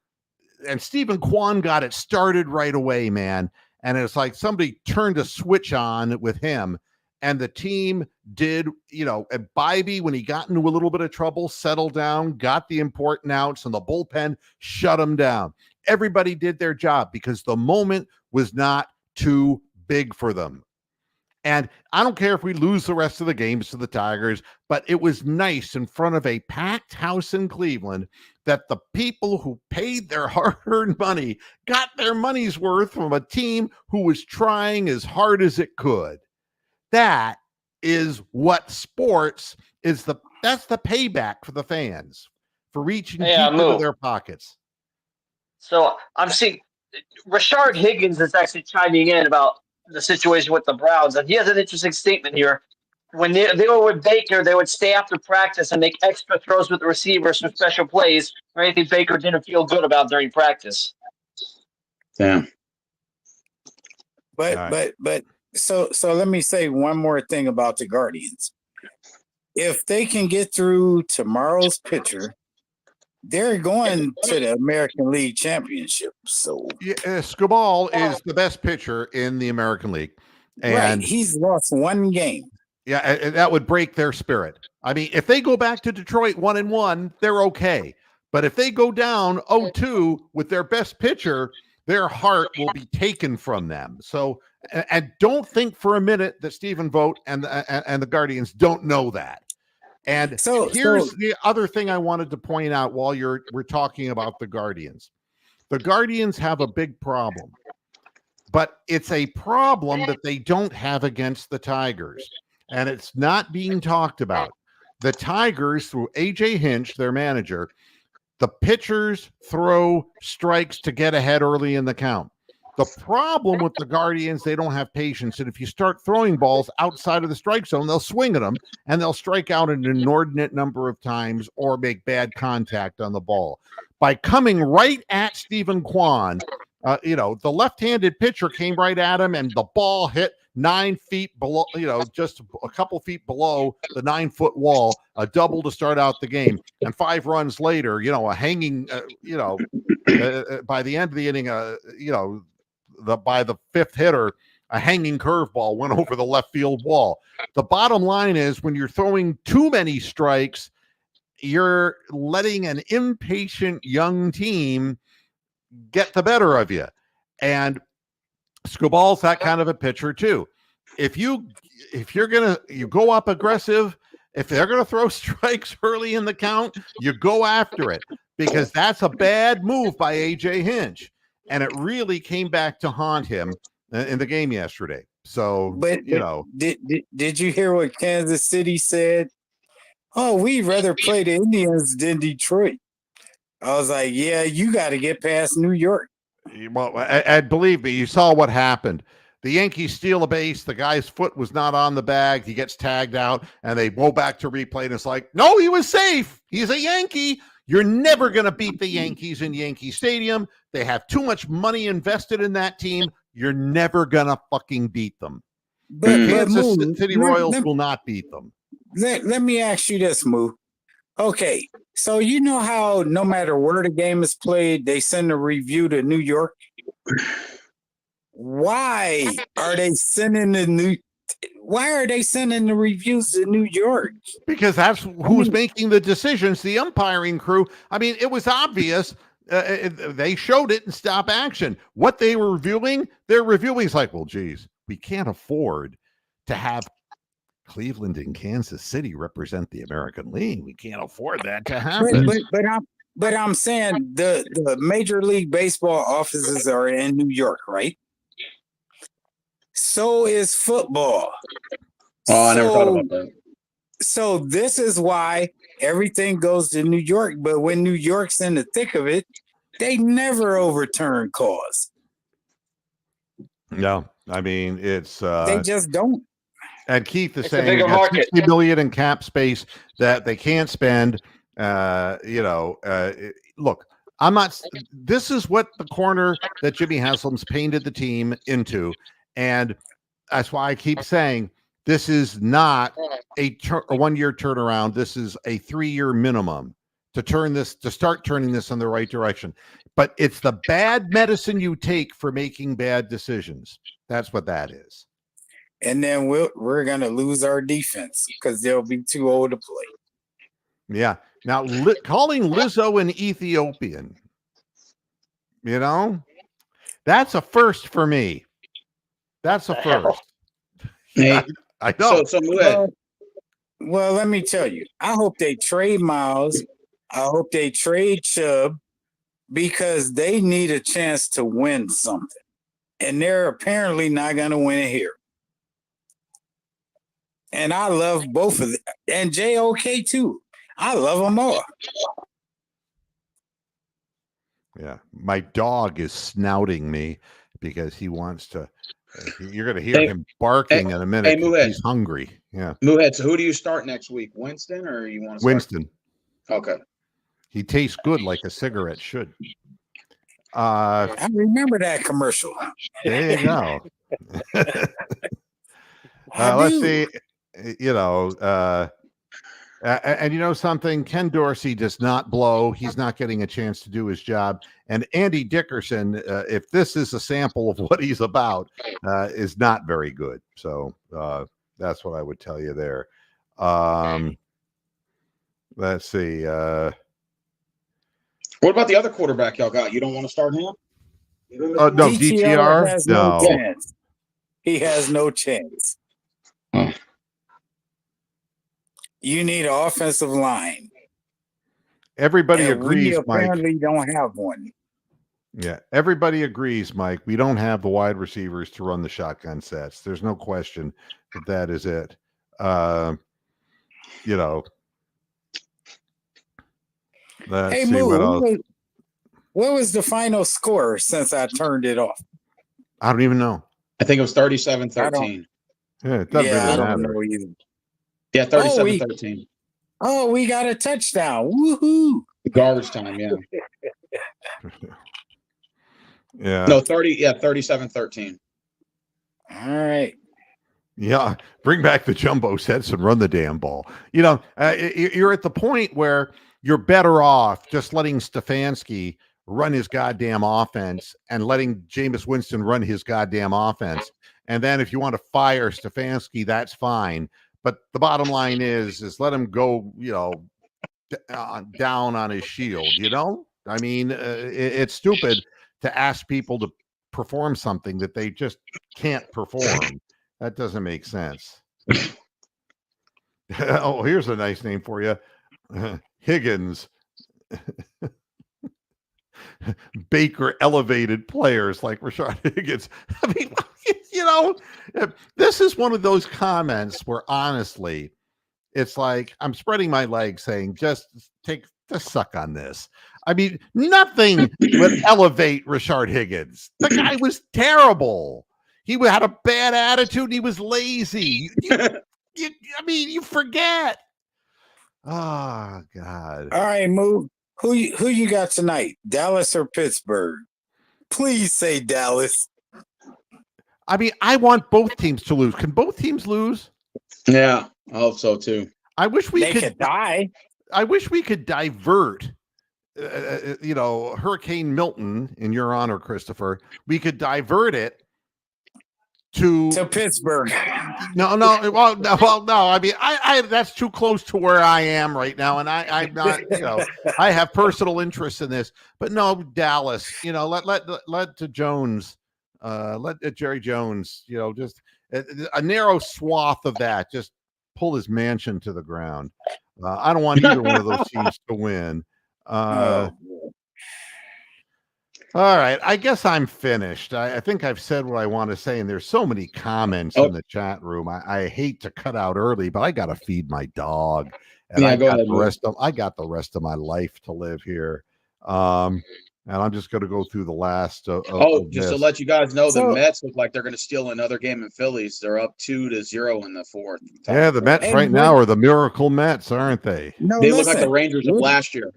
and Stephen Kwan got it started right away, man. And it's like somebody turned a switch on with him, and the team did, and Bybee, when he got into a little bit of trouble, settled down, got the important outs, and the bullpen shut him down. Everybody did their job because the moment was not too big for them. And I don't care if we lose the rest of the games to the Tigers, but it was nice in front of a packed house in Cleveland that the people who paid their hard-earned money got their money's worth from a team who was trying as hard as it could. That is what sports is. That's the payback for the fans for reaching deep into their pockets. So I'm seeing Rashard Higgins is actually chiming in about the situation with the Browns, and he has an interesting statement here. When they were with Baker, they would stay after practice and make extra throws with the receivers for special plays or anything Baker didn't feel good about during practice. Damn. But so let me say one more thing about the Guardians. If they can get through tomorrow's pitcher, they're going to the American League Championship. So Skubal is the best pitcher in the American League, and right, he's lost 1 game. Yeah, that would break their spirit. I mean, if they go back to Detroit 1-1, they're okay. But if they go down 0-2 with their best pitcher, their heart will be taken from them. So, and don't think for a minute that Stephen Vogt and the Guardians don't know that. And here's the other thing I wanted to point out while we're talking about the Guardians. The Guardians have a big problem, but it's a problem that they don't have against the Tigers. And it's not being talked about. The Tigers, through A.J. Hinch, their manager, the pitchers throw strikes to get ahead early in the count. The problem with the Guardians, they don't have patience. And if you start throwing balls outside of the strike zone, they'll swing at them and they'll strike out an inordinate number of times or make bad contact on the ball. By coming right at Stephen Kwan, the left-handed pitcher came right at him and the ball hit 9 feet below, just a couple feet below the 9-foot wall, a double to start out the game. And 5 runs later, a hanging, by the end of the inning, by the 5th hitter, a hanging curveball went over the left field wall. The bottom line is when you're throwing too many strikes, you're letting an impatient young team get the better of you. And Skubal's that kind of a pitcher too. if you're gonna you go up aggressive, if they're gonna throw strikes early in the count, you go after it, because that's a bad move by AJ Hinch, and it really came back to haunt him in the game yesterday. So But did you hear what Kansas City said? Oh, we'd rather play the Indians than Detroit. I was like, yeah, you got to get past New York. Well, and believe me, you saw what happened. The Yankees steal a base. The guy's foot was not on the bag. He gets tagged out, and they go back to replay, and it's like, no, he was safe. He's a Yankee. You're never going to beat the Yankees in Yankee Stadium. They have too much money invested in that team. You're never going to fucking beat them. But Kansas Moo, City Royals will not beat them. Let me ask you this, Moo. Okay, so you know how no matter where the game is played, they send a review to New York? Why are they sending the reviews to New York? Because that's who's making the decisions, the umpiring crew. I mean, it was obvious. They showed it in stop action. What they were reviewing, they're reviewing is like, well, geez, we can't afford to have Cleveland and Kansas City represent the American League. We can't afford that to happen. But I'm saying the Major League Baseball offices are in New York, right? So is football. Oh, I never thought about that. So this is why everything goes to New York. But when New York's in the thick of it, they never overturn calls. No, I mean, it's they just don't. And Keith is It's a saying bigger market. 60 million in cap space that they can't spend. Look, I'm not. This is what the corner that Jimmy Haslam's painted the team into, and that's why I keep saying this is not a 1-year turnaround. This is a 3-year minimum to start turning this in the right direction. But it's the bad medicine you take for making bad decisions. That's what that is. And then we're going to lose our defense because they'll be too old to play. Yeah. Now, calling Lizzo an Ethiopian, that's a first for me. That's a first. Hey, I know. So go ahead. Well, let me tell you, I hope they trade Miles. I hope they trade Chubb because they need a chance to win something. And they're apparently not going to win it here. And I love both of them. And JOK too. I love them all. Yeah. My dog is snouting me because he wants to. You're going to hear him barking in a minute. He's hungry. Yeah. Moohead, so who do you start next week? Winston or you want to start? Winston. Okay. He tastes good like a cigarette should. I remember that commercial. There you go. Let's see. And you know something? Ken Dorsey does not blow. He's not getting a chance to do his job. And Andy Dickerson, if this is a sample of what he's about, is not very good. So that's what I would tell you there. Let's see. What about the other quarterback y'all got? You don't want to start him? No, DTR has no chance. He has no chance. Huh. You need an offensive line. Everybody agrees, we apparently don't have one. Yeah, everybody agrees, Mike. We don't have the wide receivers to run the shotgun sets. There's no question that is it. Let's see what else. What was the final score since I turned it off? I don't even know. I think it was 37-13. Yeah, it doesn't really I matter. don't know either. Yeah, 37-13. Oh, we got a touchdown. Woohoo. Garbage time, yeah. Yeah. No, 37-13. All right. Yeah, bring back the jumbo sets and run the damn ball. You're at the point where you're better off just letting Stefanski run his goddamn offense and letting Jameis Winston run his goddamn offense. And then if you want to fire Stefanski, that's fine. But the bottom line is let him go, down on his shield, I mean, it's stupid to ask people to perform something that they just can't perform. That doesn't make sense. Oh, here's a nice name for you. Higgins. Baker elevated players like Rashard Higgins. I mean, this is one of those comments where honestly, it's like I'm spreading my legs saying, just suck on this. I mean, nothing would elevate Rashard Higgins. The guy was terrible. He had a bad attitude. And he was lazy. You forget. Oh, God. All right, Moo. Who you got tonight? Dallas or Pittsburgh? Please say Dallas. I mean, I want both teams to lose. Can both teams lose? Yeah, I hope so too. I wish we could die. I wish we could divert, Hurricane Milton in your honor, Christopher. We could divert it to Pittsburgh. No. Well, no. I mean, I that's too close to where I am right now, and I'm not. I have personal interest in this, but no, Dallas. Let Jones, let Jerry Jones. Just a narrow swath of that. Just pull his mansion to the ground. I don't want either one of those teams to win. All right, I guess I'm finished. I think I've said what I want to say, and there's so many comments in the chat room. I hate to cut out early, but I got to feed my dog, and I got the rest of my life to live here. And I'm just going to go through the last. Just to let you guys know, the Mets look like they're going to steal another game in Phillies. They're up 2-0 in the fourth. Yeah, the Mets now are the miracle Mets, aren't they? No, they look like the Rangers of last year.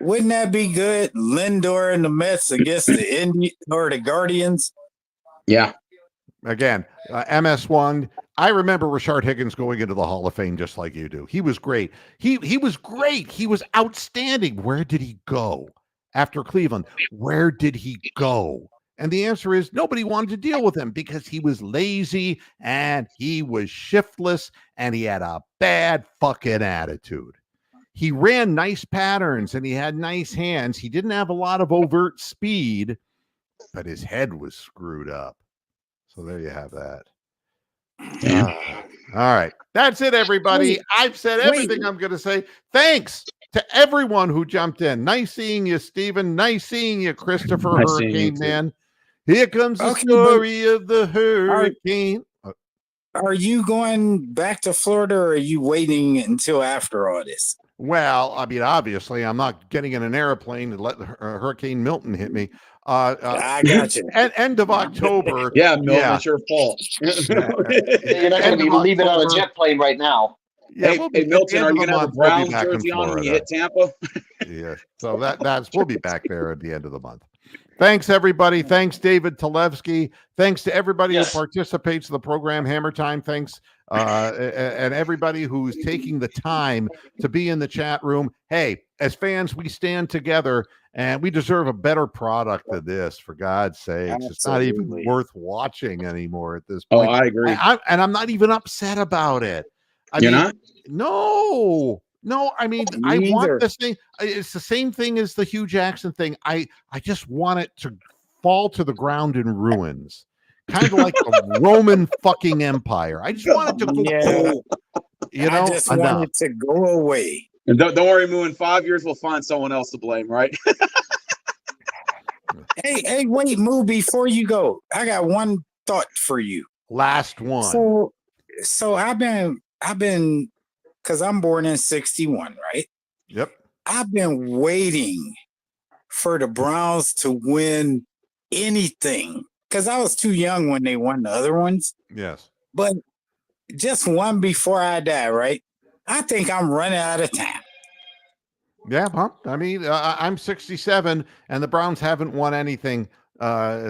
Wouldn't that be good? Lindor and the Mets against the Indians or the Guardians? Yeah. Again, MS1. I remember Rashard Higgins going into the Hall of Fame just like you do. He was great. He was great. He was outstanding. Where did he go after Cleveland? Where did he go? And the answer is nobody wanted to deal with him because he was lazy and he was shiftless and he had a bad fucking attitude. He ran nice patterns and he had nice hands. He didn't have a lot of overt speed, but his head was screwed up. So there you have that. All right. That's it, everybody. I've said everything I'm going to say. Thanks to everyone who jumped in. Nice seeing you, Stephen. Nice seeing you, Christopher Hurricane Man. Here comes the story of the hurricane. Are you going back to Florida or are you waiting until after all this? Well, I mean, obviously, I'm not getting in an airplane to let Hurricane Milton hit me. I got you. End of October. Yeah, Milton, it's your fault. You're not going to be leaving on a jet plane right now. Yeah, hey, Milton, are you going to have a Browns jersey on when you hit Tampa? Yeah, so we'll be back there at the end of the month. Thanks, everybody. Thanks, David Talevsky. Thanks to everybody who participates in the program, Hammer Time. Thanks, and everybody who's taking the time to be in the chat room. Hey, as fans, we stand together, and we deserve a better product than this, for God's sakes. Absolutely. It's not even worth watching anymore at this point. Oh, I agree. I'm not even upset about it. You're not? No, I mean, I want this thing. It's the same thing as the Hugh Jackson thing. I just want it to fall to the ground in ruins, kind of like the Roman fucking Empire. I just want it to go. I just want it to go away. And don't worry, Moo. In 5 years, we'll find someone else to blame, right? Hey, wait, Moo. Before you go, I got one thought for you. Last one. So I've been. Because I'm born in 61, right? Yep. I've been waiting for the Browns to win anything because I was too young when they won the other ones. Yes. But just one before I die, right? I think I'm running out of time. Yeah, huh? I mean, I'm 67, and the Browns haven't won anything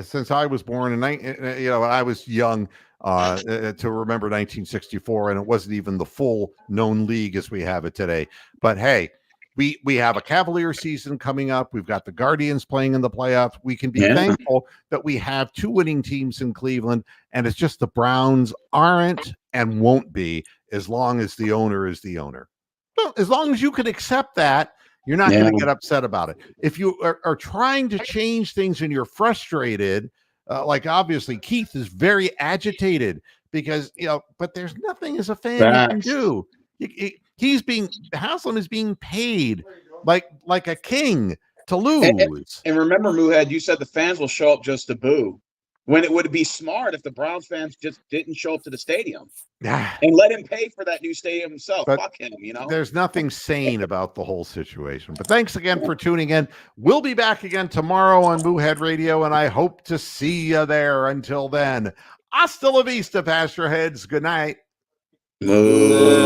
since I was born, and I was young. To remember 1964, and it wasn't even the full known league as we have it today. But hey, we have a Cavalier season coming up. We've got the Guardians playing in the playoffs. We can be thankful that we have two winning teams in Cleveland, and it's just the Browns aren't and won't be as long as the owner is the owner. Well, as long as you can accept that, you're not going to get upset about it. If you are trying to change things and you're frustrated, like obviously Keith is very agitated because, but there's nothing as a fan you can Facts. do. Haslam is being paid like a king to lose. And remember, Moohead, you said the fans will show up just to boo. When it would be smart if the Browns fans just didn't show up to the stadium and let him pay for that new stadium himself. But fuck him, There's nothing sane about the whole situation. But thanks again for tuning in. We'll be back again tomorrow on Moohead Radio, and I hope to see you there. Until then, hasta la vista, Pastor Heads. Good night. Moo.